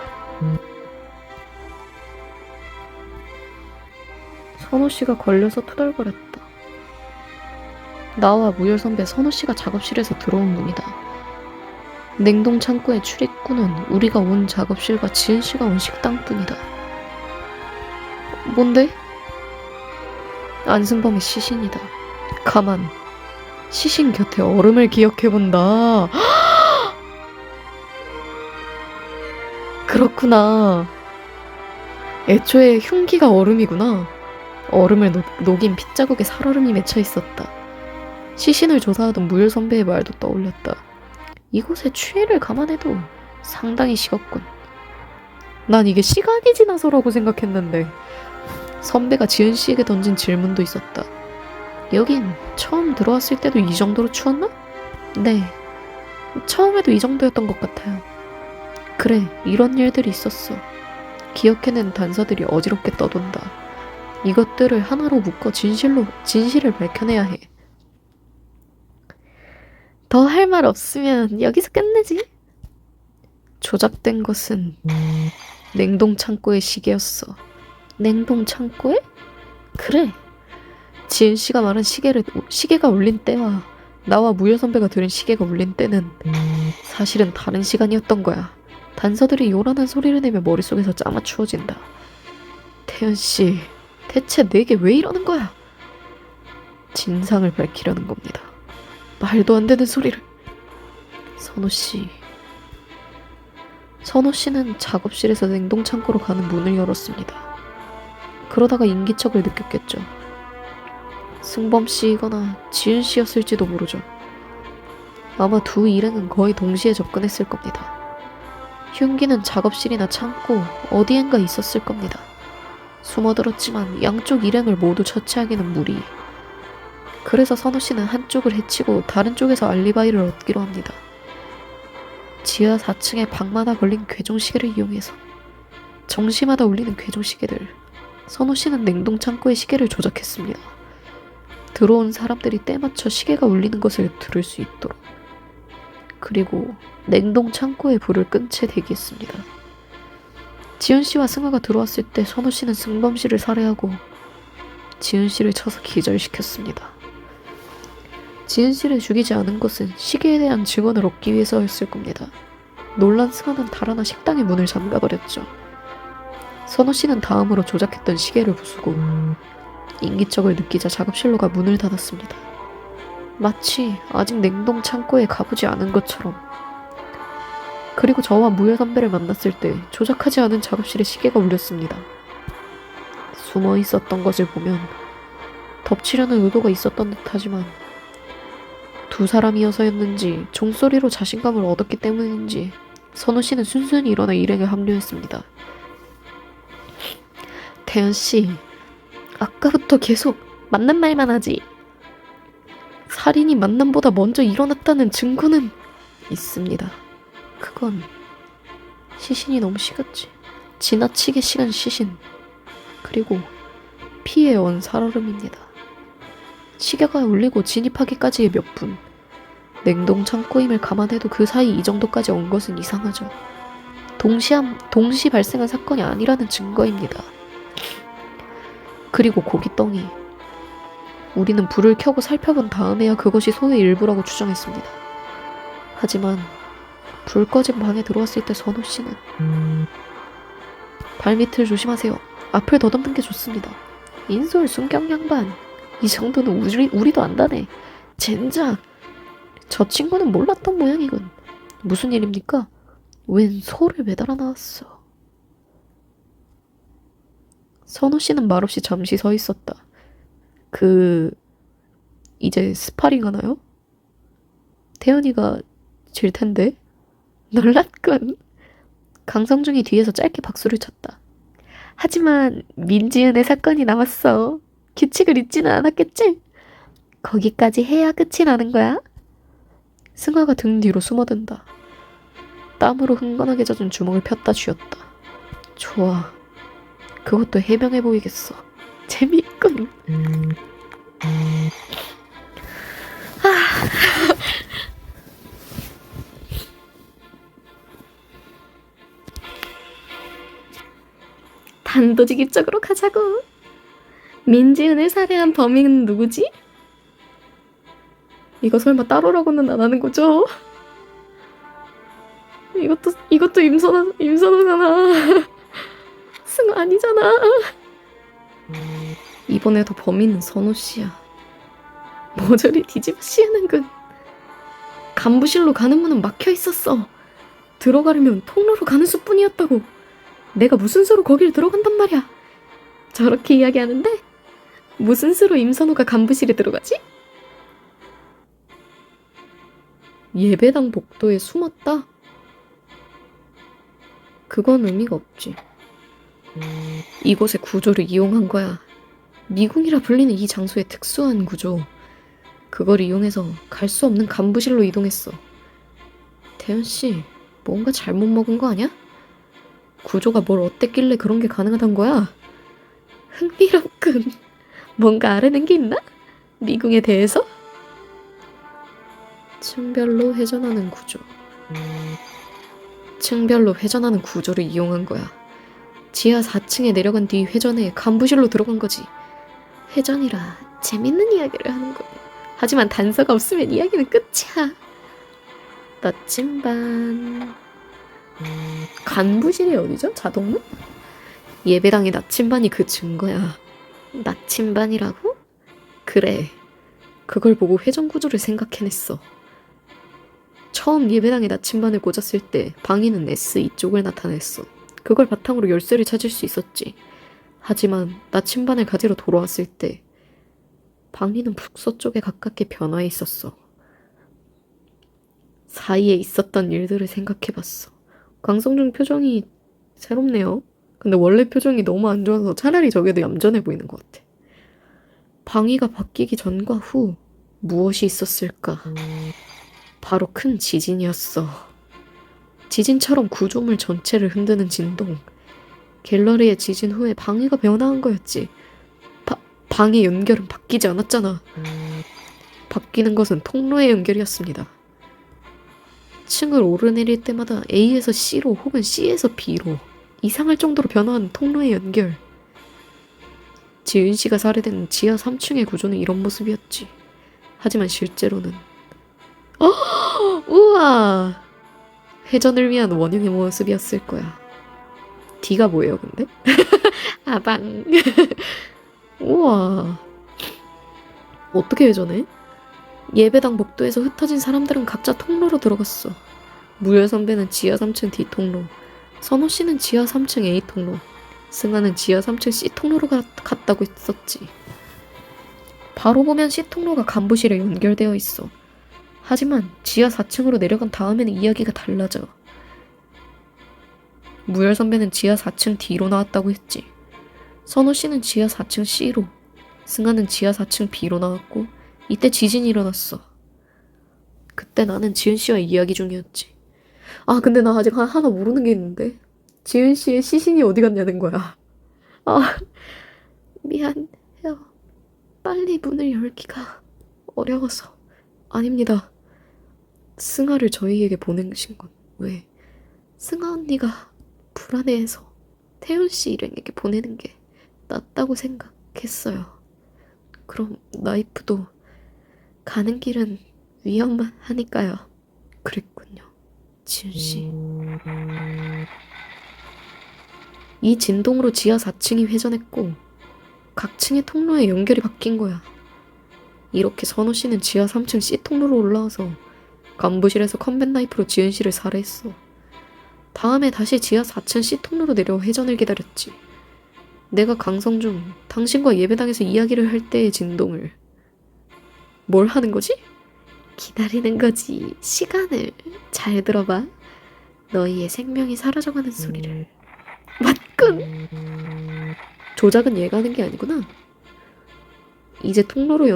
선호씨가 걸려서 투덜거렸다. 나와 무열 선배 선호씨가 작업실에서 들어온 문이다. 냉동 창고의 출입구는 우리가 온 작업실과 지은씨가 온 식당뿐이다. 뭔데? 안승범의 시신이다. 가만. 시신 곁에 얼음을 기억해본다. 그렇구나. 애초에 흉기가 얼음이구나. 얼음을 녹인 핏자국에 살얼음이 맺혀 있었다. 시신을 조사하던 무열 선배의 말도 떠올렸다. 이곳의 추위를 감안해도 상당히 식었군. 난 이게 시간이 지나서라고 생각했는데 선배가 지은 씨에게 던진 질문도 있었다. 여긴 처음 들어왔을 때도 이 정도로 추웠나? 네. 처음에도 이 정도였던 것 같아요. 그래, 이런 일들이 있었어. 기억해낸 단서들이 어지럽게 떠돈다. 이것들을 하나로 묶어 진실을 밝혀내야 해. 더 할 말 없으면 여기서 끝내지. 조작된 것은 냉동 창고의 시계였어. 냉동 창고에? 그래. 지은 씨가 말한 시계가 울린 때와 나와 무열 선배가 들은 시계가 울린 때는 사실은 다른 시간이었던 거야. 단서들이 요란한 소리를 내며 머릿속에서 짜맞추어진다. 태연 씨, 대체 내게 왜 이러는 거야? 진상을 밝히려는 겁니다. 말도 안 되는 소리를. 선호 씨. 선호 씨는 작업실에서 냉동 창고로 가는 문을 열었습니다. 그러다가 인기척을 느꼈겠죠. 승범 씨이거나 지은 씨였을지도 모르죠. 아마 두 일행은 거의 동시에 접근했을 겁니다. 흉기는 작업실이나 창고 어디엔가 있었을 겁니다. 숨어들었지만 양쪽 일행을 모두 처치하기는 무리. 그래서 선호 씨는 한쪽을 해치고 다른 쪽에서 알리바이를 얻기로 합니다. 지하 4층에 방마다 걸린 괴종시계를 이용해서 정시마다 울리는 괴종시계들. 선호 씨는 냉동 창고의 시계를 조작했습니다. 들어온 사람들이 때맞춰 시계가 울리는 것을 들을 수 있도록. 그리고 냉동 창고에 불을 끈 채 대기했습니다. 지은 씨와 승아가 들어왔을 때 선호 씨는 승범 씨를 살해하고 지은 씨를 쳐서 기절시켰습니다. 지은 씨를 죽이지 않은 것은 시계에 대한 증언을 얻기 위해서였을 겁니다. 놀란 승아는 달아나 식당의 문을 잠가버렸죠. 선호 씨는 다음으로 조작했던 시계를 부수고 인기척을 느끼자 작업실로 가 문을 닫았습니다. 마치 아직 냉동 창고에 가보지 않은 것처럼. 그리고 저와 무열 선배를 만났을 때 조작하지 않은 작업실에 시계가 울렸습니다. 숨어 있었던 것을 보면 덮치려는 의도가 있었던 듯하지만 두 사람이어서였는지 종소리로 자신감을 얻었기 때문인지 선우 씨는 순순히 일어나 일행에 합류했습니다. 태연 씨, 아까부터 계속 맞는 말만 하지. 살인이 만남보다 먼저 일어났다는 증거는 있습니다. 그건 시신이 너무 식었지. 지나치게 식은 시신. 그리고 피에 온 살얼음입니다. 시계가 울리고 진입하기까지의 몇 분. 냉동 창고임을 감안해도 그 사이 이 정도까지 온 것은 이상하죠. 동시 발생한 사건이 아니라는 증거입니다. 그리고 고깃덩이. 우리는 불을 켜고 살펴본 다음에야 그것이 소의 일부라고 추정했습니다. 하지만 불 꺼진 방에 들어왔을 때 선호 씨는 발밑을 조심하세요. 앞을 더듬는 게 좋습니다. 인솔 순경 양반. 이 정도는 우리도 안다네. 젠장. 저 친구는 몰랐던 모양이군. 무슨 일입니까? 웬 소를 매달아 나왔어. 선호 씨는 말없이 잠시 서 있었다. 이제 스파링 하나요? 태연이가 질 텐데? 놀랐군. 강성중이 뒤에서 짧게 박수를 쳤다. 하지만 민지은의 사건이 남았어. 규칙을 잊지는 않았겠지? 거기까지 해야 끝이 나는 거야? 승아가 등 뒤로 숨어든다. 땀으로 흥건하게 젖은 주먹을 폈다 쥐었다. 좋아. 그것도 해명해 보이겠어. 재밌군. 단도직입적으로 가자고. 민지은을 살해한 범인은 누구지? 이거 설마 따로라고는 안 하는 거죠? 이것도 임선호잖아. 승아 아니잖아. 이번에도 범인은 선호 씨야. 모조리 뒤집어 씌우는군. 간부실로 가는 문은 막혀 있었어. 들어가려면 통로로 가는 수뿐이었다고. 내가 무슨 수로 거길 들어간단 말이야. 저렇게 이야기하는데 무슨 수로 임선호가 간부실에 들어가지? 예배당 복도에 숨었다? 그건 의미가 없지. 이곳의 구조를 이용한 거야. 미궁이라 불리는 이 장소의 특수한 구조. 그걸 이용해서 갈 수 없는 간부실로 이동했어. 태연씨, 뭔가 잘못 먹은 거 아니야? 구조가 뭘 어땠길래 그런 게 가능하단 거야? 흥미롭군. 뭔가 알아낸 게 있나? 미궁에 대해서? 층별로 회전하는 구조. 층별로 회전하는 구조를 이용한 거야. 지하 4층에 내려간 뒤 회전해 간부실로 들어간 거지. 회전이라 재밌는 이야기를 하는 거야. 하지만 단서가 없으면 이야기는 끝이야. 나침반. 간부실이 어디죠? 자동문? 예배당의 나침반이 그 증거야. 나침반이라고? 그래. 그걸 보고 회전 구조를 생각해냈어. 처음 예배당에 나침반을 꽂았을 때 방위는 S 이쪽을 나타냈어. 그걸 바탕으로 열쇠를 찾을 수 있었지. 하지만 나침반을 가지러 돌아왔을 때 방위는 북서쪽에 가깝게 변화해 있었어. 사이에 있었던 일들을 생각해봤어. 강성중 표정이 새롭네요. 근데 원래 표정이 너무 안 좋아서 차라리 저게 더 얌전해 보이는 것 같아. 방위가 바뀌기 전과 후 무엇이 있었을까? 바로 큰 지진이었어. 지진처럼 구조물 전체를 흔드는 진동. 갤러리의 지진 후에 방위가 변화한 거였지. 방의 연결은 바뀌지 않았잖아. 바뀌는 것은 통로의 연결이었습니다. 층을 오르내릴 때마다 A에서 C로 혹은 C에서 B로 이상할 정도로 변화한 통로의 연결. 지은 씨가 살해된 지하 3층의 구조는 이런 모습이었지. 하지만 실제로는 우와! 회전을 위한 원형의 모습이었을 거야. D가 뭐예요, 근데? 아방. 우와. 어떻게 회전해? 예배당 복도에서 흩어진 사람들은 각자 통로로 들어갔어. 무열 선배는 지하 3층 D통로, 선호 씨는 지하 3층 A통로, 승아는 지하 3층 C통로로 갔다고 했었지. 바로 보면 C통로가 간부실에 연결되어 있어. 하지만 지하 4층으로 내려간 다음에는 이야기가 달라져. 무열 선배는 지하 4층 D로 나왔다고 했지. 선호 씨는 지하 4층 C로, 승아는 지하 4층 B로 나왔고 이때 지진이 일어났어. 그때 나는 지은 씨와 이야기 중이었지. 아, 근데 나 아직 하나 모르는 게 있는데. 지은 씨의 시신이 어디 갔냐는 거야. 아, 미안해요. 빨리 문을 열기가 어려워서. 아닙니다. 승아를 저희에게 보내신 건 왜? 승아 언니가 불안해해서 태훈 씨 일행에게 보내는 게 낫다고 생각했어요. 그럼 나이프도 가는 길은 위험하니까요. 그랬군요. 지은 씨. 이 진동으로 지하 4층이 회전했고 각 층의 통로의 연결이 바뀐 거야. 이렇게 선호 씨는 지하 3층 C통로로 올라와서 간부실에서 컴뱃 나이프로 지은 씨를 살해했어. 다음에 다시 지하 4층 C통로로 내려 회전을 기다렸지. 내가 강성중, 당신과 예배당에서 이야기를 할 때의 진동을. 뭘 하는 거지? 기다리는 거지. 시간을. 잘 들어봐. 너희의 생명이 사라져가는 소리를. 맞군. 조작은 얘가 하는 게 아니구나. 이제 통로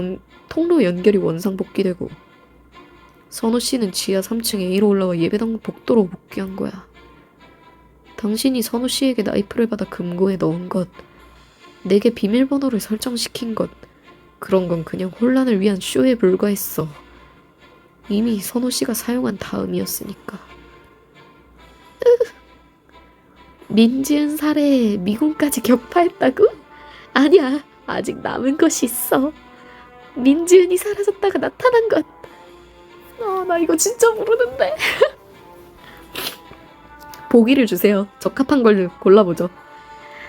연결이 원상복귀되고 선호 씨는 지하 3층 A로 올라와 예배당 복도로 복귀한 거야. 당신이 선호 씨에게 나이프를 받아 금고에 넣은 것, 내게 비밀번호를 설정시킨 것, 그런 건 그냥 혼란을 위한 쇼에 불과했어. 이미 선호 씨가 사용한 다음이었으니까. 민지은 살해에 미군까지 격파했다고? 아니야, 아직 남은 것이 있어. 민지은이 사라졌다가 나타난 것. 나 이거 진짜 모르는데. 보기를 주세요. 적합한 걸 골라보죠.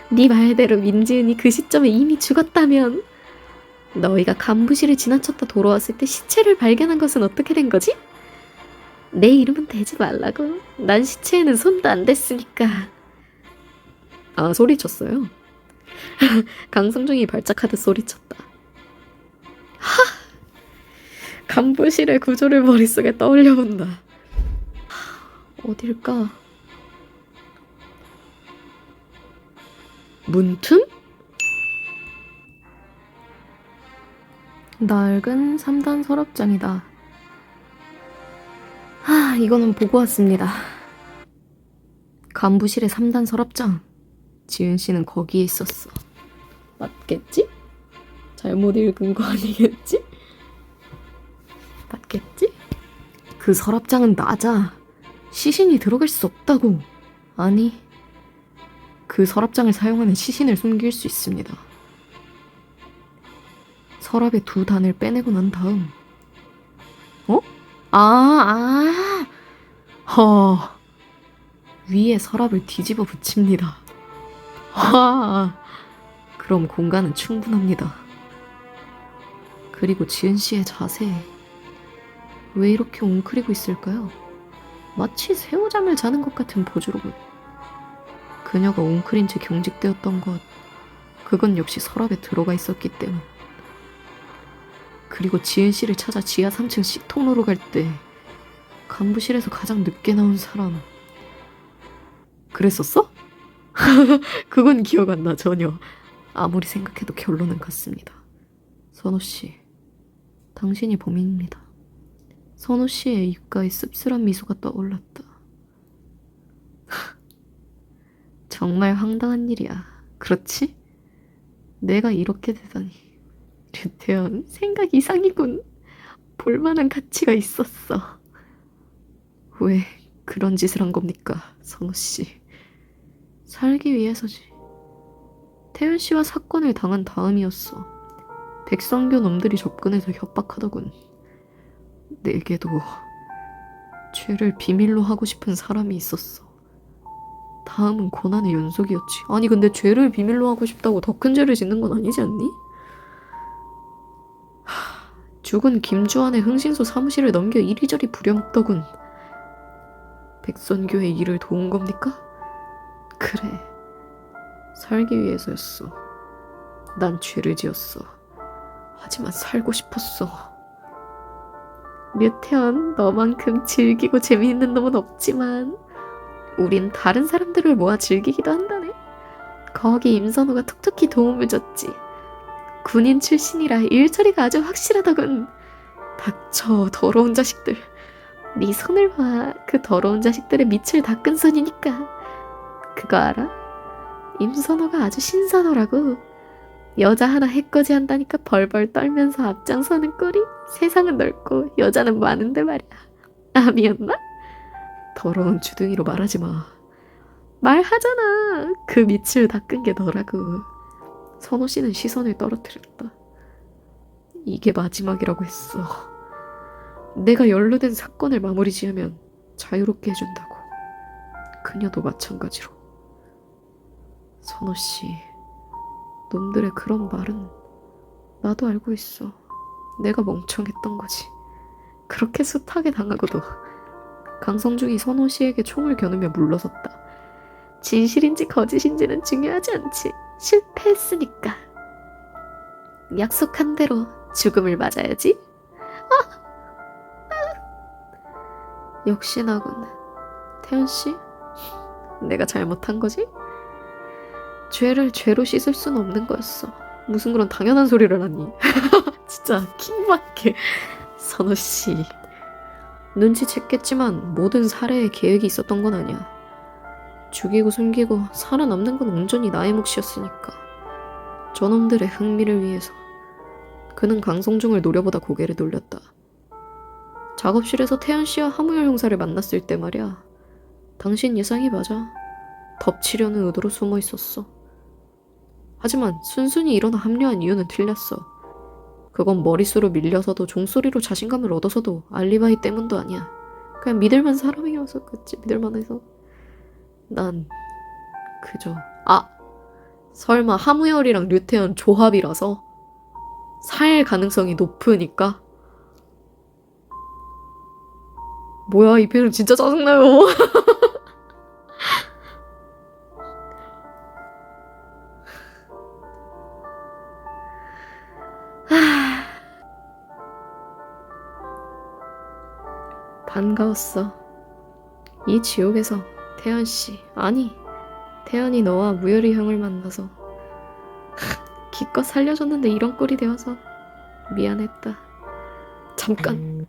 네 말대로 민지은이 그 시점에 이미 죽었다면 너희가 간부실을 지나쳤다 돌아왔을 때 시체를 발견한 것은 어떻게 된 거지? 내 이름은 대지 말라고. 난 시체에는 손도 안 댔으니까. 아, 소리쳤어요. 강성중이 발작하듯 소리쳤다. 하! 간부실의 구조를 머릿속에 떠올려본다. 어딜까? 문틈? 낡은 3단 서랍장이다. 이거는 보고 왔습니다. 간부실의 3단 서랍장. 지은 씨는 거기에 있었어. 맞겠지? 잘못 읽은 거 아니겠지? 맞겠지? 그 서랍장은 낮아. 시신이 들어갈 수 없다고. 아니, 그 서랍장을 사용하는 시신을 숨길 수 있습니다. 서랍의 2단을 빼내고 난 다음. 위에 서랍을 뒤집어 붙입니다. 그럼 공간은 충분합니다. 그리고 지은 씨의 자세. 왜 이렇게 웅크리고 있을까요? 마치 새우잠을 자는 것 같은 포즈로군. 그녀가 웅크린 채 경직되었던 것, 그건 역시 서랍에 들어가 있었기 때문. 그리고 지은 씨를 찾아 지하 3층 C통로로 갈 때 간부실에서 가장 늦게 나온 사람. 그랬었어? 그건 기억 안 나, 전혀. 아무리 생각해도 결론은 같습니다. 선호 씨, 당신이 범인입니다. 선호 씨의 입가에 씁쓸한 미소가 떠올랐다. 정말 황당한 일이야. 그렇지? 내가 이렇게 되다니. 류태현, 생각 이상이군. 볼만한 가치가 있었어. 왜 그런 짓을 한 겁니까, 선호 씨? 살기 위해서지. 태연 씨와 사건을 당한 다음이었어. 백성교 놈들이 접근해서 협박하더군. 내게도 죄를 비밀로 하고 싶은 사람이 있었어. 다음은 고난의 연속이었지. 아니 근데 죄를 비밀로 하고 싶다고 더 큰 죄를 짓는 건 아니지 않니? 죽은 김주환의 흥신소 사무실을 넘겨 이리저리 부려먹더군. 백선교의 일을 도운 겁니까? 그래. 살기 위해서였어. 난 죄를 지었어. 하지만 살고 싶었어. 류태현, 너만큼 즐기고 재미있는 놈은 없지만 우린 다른 사람들을 모아 즐기기도 한다네. 거기 임선호가 톡톡히 도움을 줬지. 군인 출신이라 일처리가 아주 확실하더군. 닥쳐, 더러운 자식들. 네 손을 봐. 그 더러운 자식들의 밑을 닦은 손이니까. 그거 알아? 임선호가 아주 신선호라고. 여자 하나 해코지 한다니까 벌벌 떨면서 앞장서는 꼴이. 세상은 넓고 여자는 많은데 말이야. 남이었나? 더러운 주둥이로 말하지 마. 말하잖아. 그 밑을 닦은 게 너라고. 선호 씨는 시선을 떨어뜨렸다. 이게 마지막이라고 했어. 내가 연루된 사건을 마무리 지으면 자유롭게 해준다고. 그녀도 마찬가지로. 선호 씨, 놈들의 그런 말은 나도 알고 있어. 내가 멍청했던 거지. 그렇게 숱하게 당하고도. 강성중이 선호 씨에게 총을 겨누며 물러섰다. 진실인지 거짓인지는 중요하지 않지. 실패했으니까. 약속한 대로 죽음을 맞아야지. 역시 나군. 태연 씨, 내가 잘못한 거지? 죄를 죄로 씻을 수는 없는 거였어. 무슨 그런 당연한 소리를 하니. 진짜 킹받게. 선우씨. 눈치챘겠지만 모든 살해에 계획이 있었던 건 아니야. 죽이고 숨기고 살아남는 건 온전히 나의 몫이었으니까. 저놈들의 흥미를 위해서. 그는 강성중을 노려보다 고개를 돌렸다. 작업실에서 태연 씨와 하무열 형사를 만났을 때 말이야. 당신 예상이 맞아. 덮치려는 의도로 숨어 있었어. 하지만 순순히 일어나 합류한 이유는 틀렸어. 그건 머릿수로 밀려서도 종소리로 자신감을 얻어서도 알리바이 때문도 아니야. 그냥 믿을만 사람이어서 그치. 믿을만해서. 난 그저 설마 하무열이랑 류태현 조합이라서 살 가능성이 높으니까. 뭐야 이 표정 진짜 짜증나요. 반가웠어. 이 지옥에서 태연씨, 아니 태연이 너와 무열이 형을 만나서 기껏 살려줬는데 이런 꼴이 되어서 미안했다. 잠깐.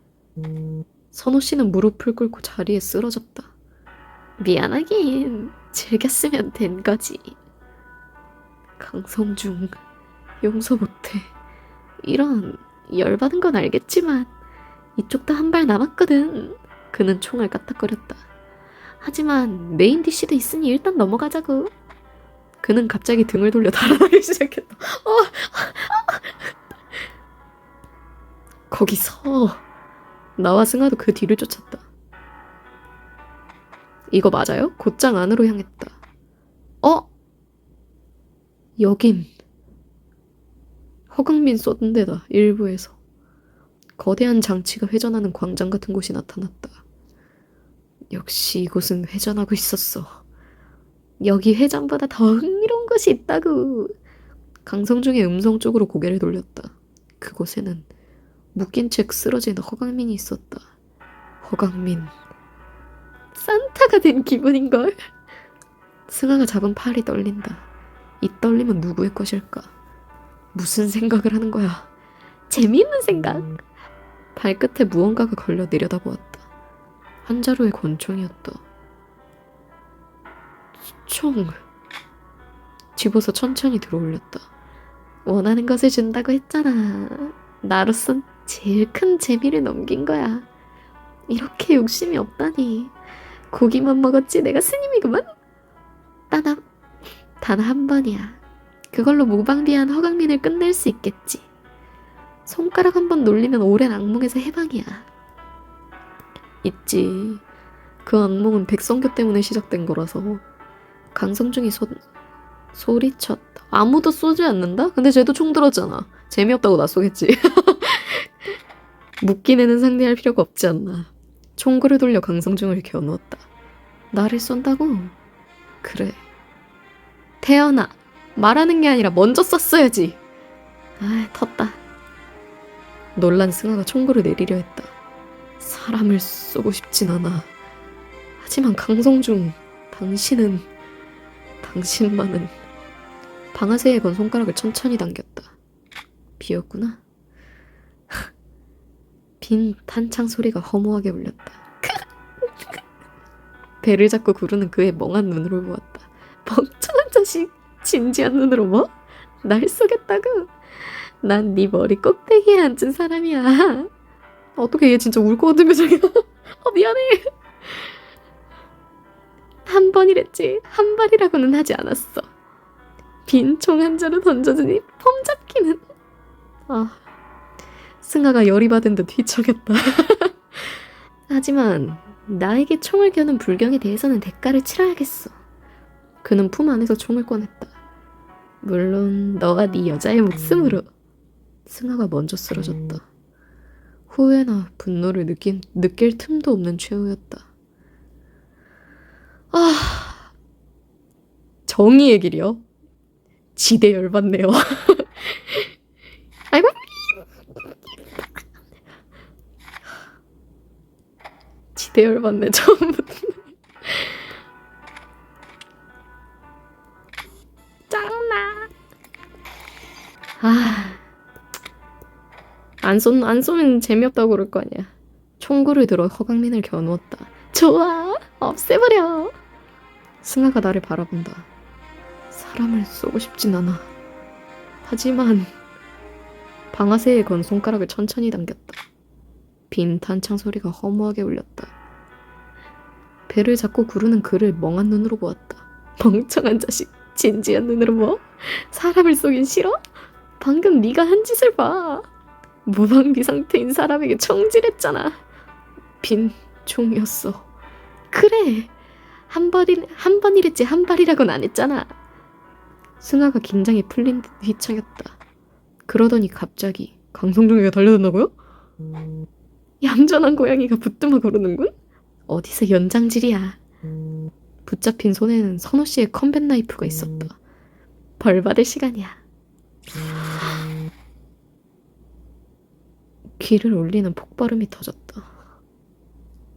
선호씨는 무릎을 꿇고 자리에 쓰러졌다. 미안하긴 즐겼으면 된 거지. 강성중 용서 못해. 이런 열받은 건 알겠지만 이쪽도 한 발 남았거든. 그는 총을 까딱거렸다. 하지만 메인 디쉬도 있으니 일단 넘어가자고. 그는 갑자기 등을 돌려 달아나기 시작했다. 거기서 나와 승아도 그 뒤를 쫓았다. 이거 맞아요? 곧장 안으로 향했다. 여긴 허강민 쏜 데다. 일부에서 거대한 장치가 회전하는 광장 같은 곳이 나타났다. 역시 이곳은 회전하고 있었어. 여기 회전보다 더 흥미로운 곳이 있다고. 강성중의 음성 쪽으로 고개를 돌렸다. 그곳에는 묶인 채 쓰러진 허강민이 있었다. 허강민. 산타가 된 기분인걸? 승아가 잡은 팔이 떨린다. 이 떨림은 누구의 것일까? 무슨 생각을 하는 거야? 재미있는 생각. 발끝에 무언가가 걸려 내려다보았다. 한 자루의 권총이었다. 총. 집어서 천천히 들어올렸다. 원하는 것을 준다고 했잖아. 나로선 제일 큰 재미를 넘긴 거야. 이렇게 욕심이 없다니. 고기만 먹었지 내가 스님이구만. 단 한 번이야. 그걸로 무방비한 허강민을 끝낼 수 있겠지. 손가락 한 번 놀리면 오랜 악몽에서 해방이야. 있지. 그 악몽은 백성교 때문에 시작된 거라서. 강성중이 소리쳤다. 아무도 쏘지 않는다? 근데 쟤도 총 들었잖아. 재미없다고 나 쏘겠지. 묶인 애는 상대할 필요가 없지 않나. 총구를 돌려 강성중을 겨누었다. 나를 쏜다고? 그래. 태연아, 말하는 게 아니라 먼저 쐈어야지. 텄다. 놀란 승아가 총구를 내리려 했다. 사람을 쏘고 싶진 않아. 하지만 강성중, 당신만은. 방아쇠에 건 손가락을 천천히 당겼다. 비었구나. 빈 탄창 소리가 허무하게 울렸다. 배를 잡고 구르는 그의 멍한 눈으로 보았다. 멍청한 자식. 진지한 눈으로 뭐? 날 쏘겠다고? 난 네 머리 꼭대기에 앉은 사람이야. 어떻게 얘 진짜 울 것 같은 표정이야. 미안해. 한 번이랬지. 한 발이라고는 하지 않았어. 빈 총 한 자루 던져주니 폼 잡기는. 승아가 열이 받은 듯 휘청였다. 하지만 나에게 총을 겨눈 불경에 대해서는 대가를 치러야겠어. 그는 품 안에서 총을 꺼냈다. 물론 너가 네 여자의 목숨으로. 승아가 먼저 쓰러졌다. 후회나 분노를 느낄 틈도 없는 최후였다. 정의의 길이요? 지대 열받네요. 아이고. 지대 열받네 처음부터. 짠. 안 쏘면 재미없다고 그럴 거 아니야. 총구를 들어 허강민을 겨누었다. 좋아, 없애버려. 승아가 나를 바라본다. 사람을 쏘고 싶진 않아. 하지만 방아쇠에 건 손가락을 천천히 당겼다. 빈 탄창 소리가 허무하게 울렸다. 배를 잡고 구르는 그를 멍한 눈으로 보았다. 멍청한 자식, 진지한 눈으로 뭐? 사람을 쏘긴 싫어? 방금 네가 한 짓을 봐. 무방비 상태인 사람에게 총질했잖아. 빈 총이었어. 그래, 한 번이랬지 한 발이라고는 안 했잖아. 승아가 긴장이 풀린 듯 휘청였다. 그러더니 갑자기 강성중이가 달려든다고요? 얌전한 고양이가 붙들어 거르는군? 어디서 연장질이야. 붙잡힌 손에는 선호 씨의 컴뱃 나이프가 있었다. 벌 받을 시간이야. 귀를 울리는 폭발음이 터졌다.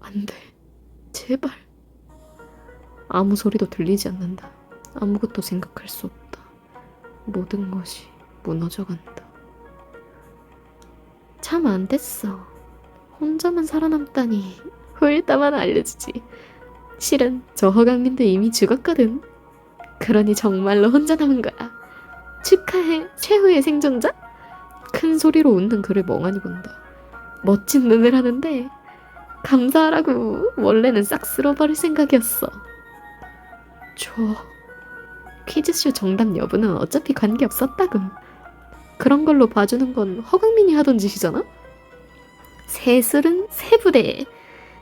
안 돼. 제발. 아무 소리도 들리지 않는다. 아무것도 생각할 수 없다. 모든 것이 무너져간다. 참 안 됐어. 혼자만 살아남다니. 후일담 하나 알려주지. 실은 저 허강민도 이미 죽었거든. 그러니 정말로 혼자 남은 거야. 축하해, 최후의 생존자? 큰 소리로 웃는 그를 멍하니 본다. 멋진 눈을 하는데 감사하라고. 원래는 싹 쓸어버릴 생각이었어. 줘. 퀴즈쇼 정답 여부는 어차피 관계없었다고. 그런 걸로 봐주는 건 허강민이 하던 짓이잖아? 새술은 새 부대에,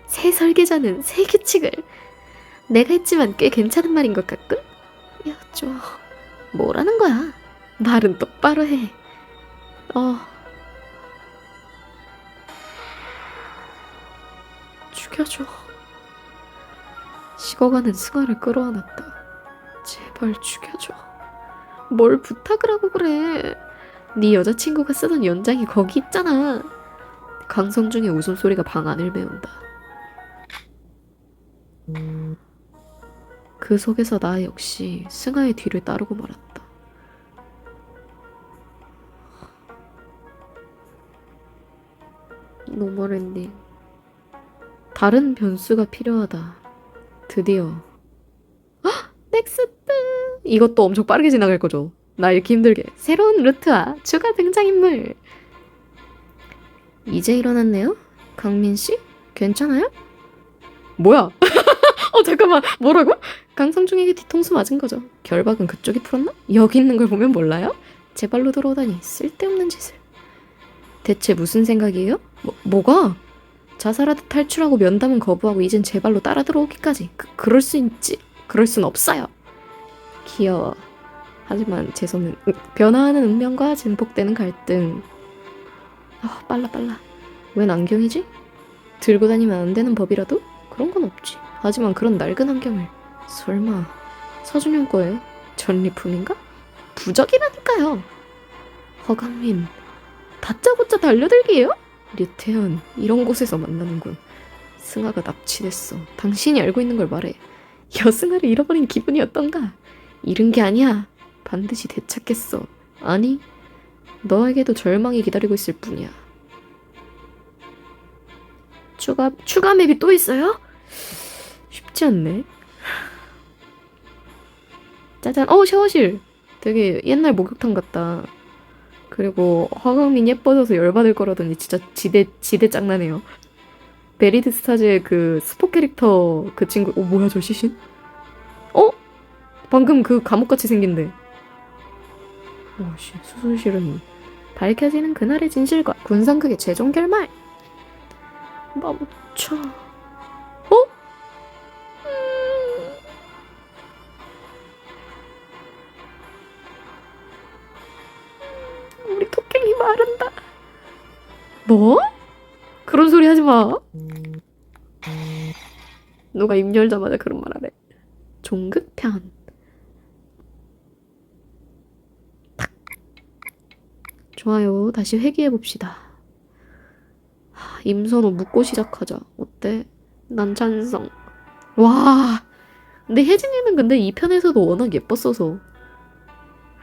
새 설계자는 새 규칙을. 내가 했지만 꽤 괜찮은 말인 것 같군? 야, 뭐라는 거야? 말은 똑바로 해. 죽여줘. 식어가는 승아를 끌어안았다. 제발 죽여줘. 뭘 부탁을 하고 그래. 네 여자친구가 쓰던 연장이 거기 있잖아. 강성중의 웃음소리가 방 안을 메운다. 그 속에서 나 역시 승아의 뒤를 따르고 말았다. 노멀엔딩. 다른 변수가 필요하다. 드디어. 헉! 넥스트! 이것도 엄청 빠르게 지나갈 거죠. 나 읽기 힘들게. 새로운 루트와 추가 등장인물. 이제 일어났네요? 강민씨? 괜찮아요? 뭐야? 잠깐만. 뭐라고? 강성중에게 뒤통수 맞은 거죠. 결박은 그쪽이 풀었나? 여기 있는 걸 보면 몰라요? 제 발로 들어오다니 쓸데없는 짓을. 대체 무슨 생각이에요? 뭐가? 자살하듯 탈출하고 면담은 거부하고 이젠 제 발로 따라 들어오기까지. 그럴 수 있지. 그럴 순 없어요. 귀여워. 하지만 재수없는 변화하는 운명과 증폭되는 갈등. 빨라. 웬 안경이지? 들고 다니면 안 되는 법이라도? 그런 건 없지. 하지만 그런 낡은 안경을 설마 서준영 거예요? 전리품인가? 부적이라니까요. 허강민 다짜고짜 달려들기예요? 류태현 이런 곳에서 만나는군. 승아가 납치됐어. 당신이 알고 있는 걸 말해. 여승아를 잃어버린 기분이 어떤가? 잃은 게 아니야. 반드시 되찾겠어. 아니, 너에게도 절망이 기다리고 있을 뿐이야. 추가 맵이 또 있어요? 쉽지 않네. 짜잔. 샤워실. 되게 옛날 목욕탕 같다. 그리고 허강민 예뻐져서 열받을 거라더니 진짜 지대 짱나네요. 베리드 스타즈의 그 스포 캐릭터 그 친구. 뭐야 저 시신? 방금 그 감옥같이 생긴데. 수술실은 밝혀지는 그날의 진실과 군상극의 최종 결말. 멈춰. 우리 토끼이 마른다. 뭐? 그런 소리 하지 마. 누가 입 열자마자 그런 말 하래. 종극편. 좋아요. 다시 회귀해봅시다. 임선호 묻고 시작하자. 어때? 난 찬성. 와. 근데 혜진이는 근데 이 편에서도 워낙 예뻤어서.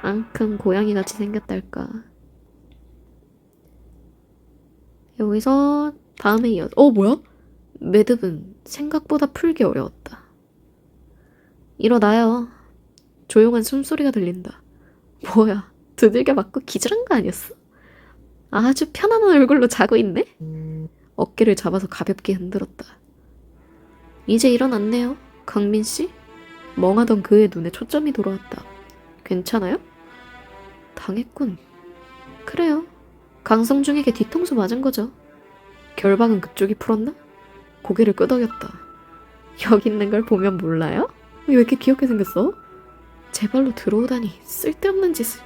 앙큼 고양이같이 생겼달까. 여기서 다음에 뭐야? 매듭은 생각보다 풀기 어려웠다. 일어나요. 조용한 숨소리가 들린다. 뭐야, 두들겨 맞고 기절한 거 아니었어? 아주 편안한 얼굴로 자고 있네? 어깨를 잡아서 가볍게 흔들었다. 이제 일어났네요, 강민 씨? 멍하던 그의 눈에 초점이 돌아왔다. 괜찮아요? 당했군. 그래요. 강성중에게 뒤통수 맞은 거죠. 결박은 그쪽이 풀었나? 고개를 끄덕였다. 여기 있는 걸 보면 몰라요? 왜 이렇게 귀엽게 생겼어? 제 발로 들어오다니 쓸데없는 짓을.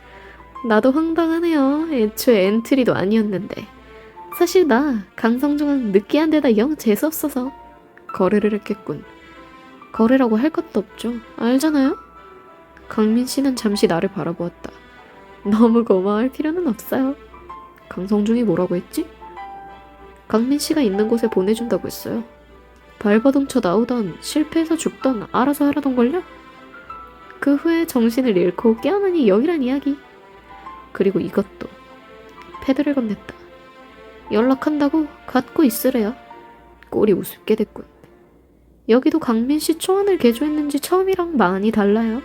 나도 황당하네요. 애초에 엔트리도 아니었는데. 사실 나 강성중은 느끼한 데다 영 재수없어서 거래를 했겠군. 거래라고 할 것도 없죠. 알잖아요? 강민 씨는 잠시 나를 바라보았다. 너무 고마워할 필요는 없어요. 강성중이 뭐라고 했지? 강민 씨가 있는 곳에 보내준다고 했어요. 발버둥 쳐 나오던 실패해서 죽던 알아서 하라던걸요? 그 후에 정신을 잃고 깨어나니 여기란 이야기. 그리고 이것도 패드를 건넸다. 연락한다고 갖고 있으래요. 꼴이 우습게 됐군. 여기도 강민 씨 초안을 개조했는지 처음이랑 많이 달라요.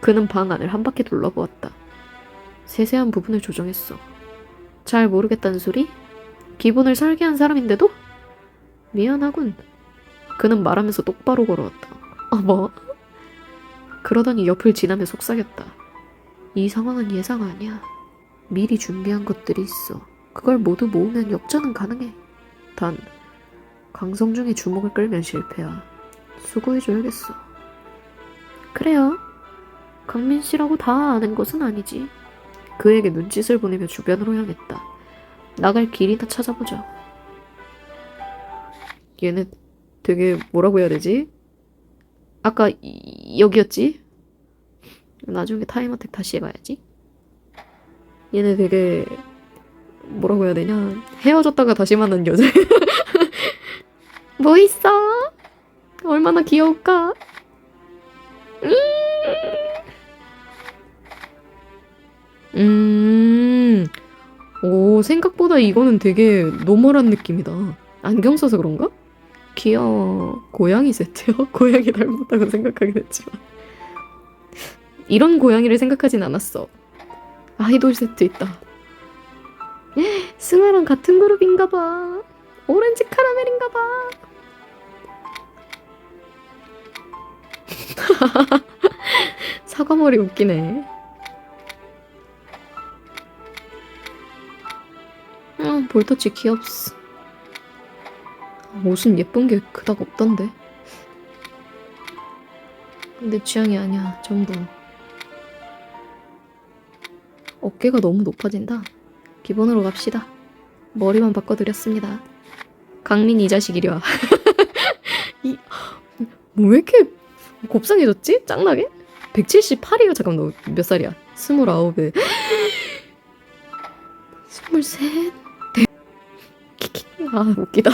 그는 방 안을 한 바퀴 둘러보았다. 세세한 부분을 조정했어. 잘 모르겠다는 소리? 기본을 설계한 사람인데도? 미안하군. 그는 말하면서 똑바로 걸어왔다. 뭐? 그러더니 옆을 지나며 속삭였다. 이 상황은 예상 아니야. 미리 준비한 것들이 있어. 그걸 모두 모으면 역전은 가능해. 단, 강성중의 주목을 끌면 실패야. 수고해줘야겠어. 그래요. 강민 씨라고 다 아는 것은 아니지. 그에게 눈짓을 보내며 주변으로 향했다. 나갈 길이나 찾아보자. 얘네 되게 뭐라고 해야 되지? 아까 여기였지? 나중에 타임어택 다시 해봐야지. 얘네 되게 뭐라고 해야 되냐? 헤어졌다가 다시 만난 여자. 뭐 있어? 얼마나 귀여울까? 오, 생각보다 이거는 되게 노멀한 느낌이다. 안경 써서 그런가? 귀여워. 고양이 세트요? 고양이 닮았다고 생각하긴 했지만. 이런 고양이를 생각하진 않았어. 아이돌 세트 있다. 승아랑 같은 그룹인가봐. 오렌지 카라멜인가봐. 사과머리 웃기네. 볼터치 귀엽스. 옷은 예쁜 게 그닥 없던데. 근데 취향이 아니야, 전부. 어깨가 너무 높아진다. 기본으로 갑시다. 머리만 바꿔드렸습니다. 강민 이 자식 이리 와. 뭐 왜 이렇게 곱상해졌지? 짱나게? 178이요? 잠깐 너 몇 살이야? 29에 23? 아 웃기다.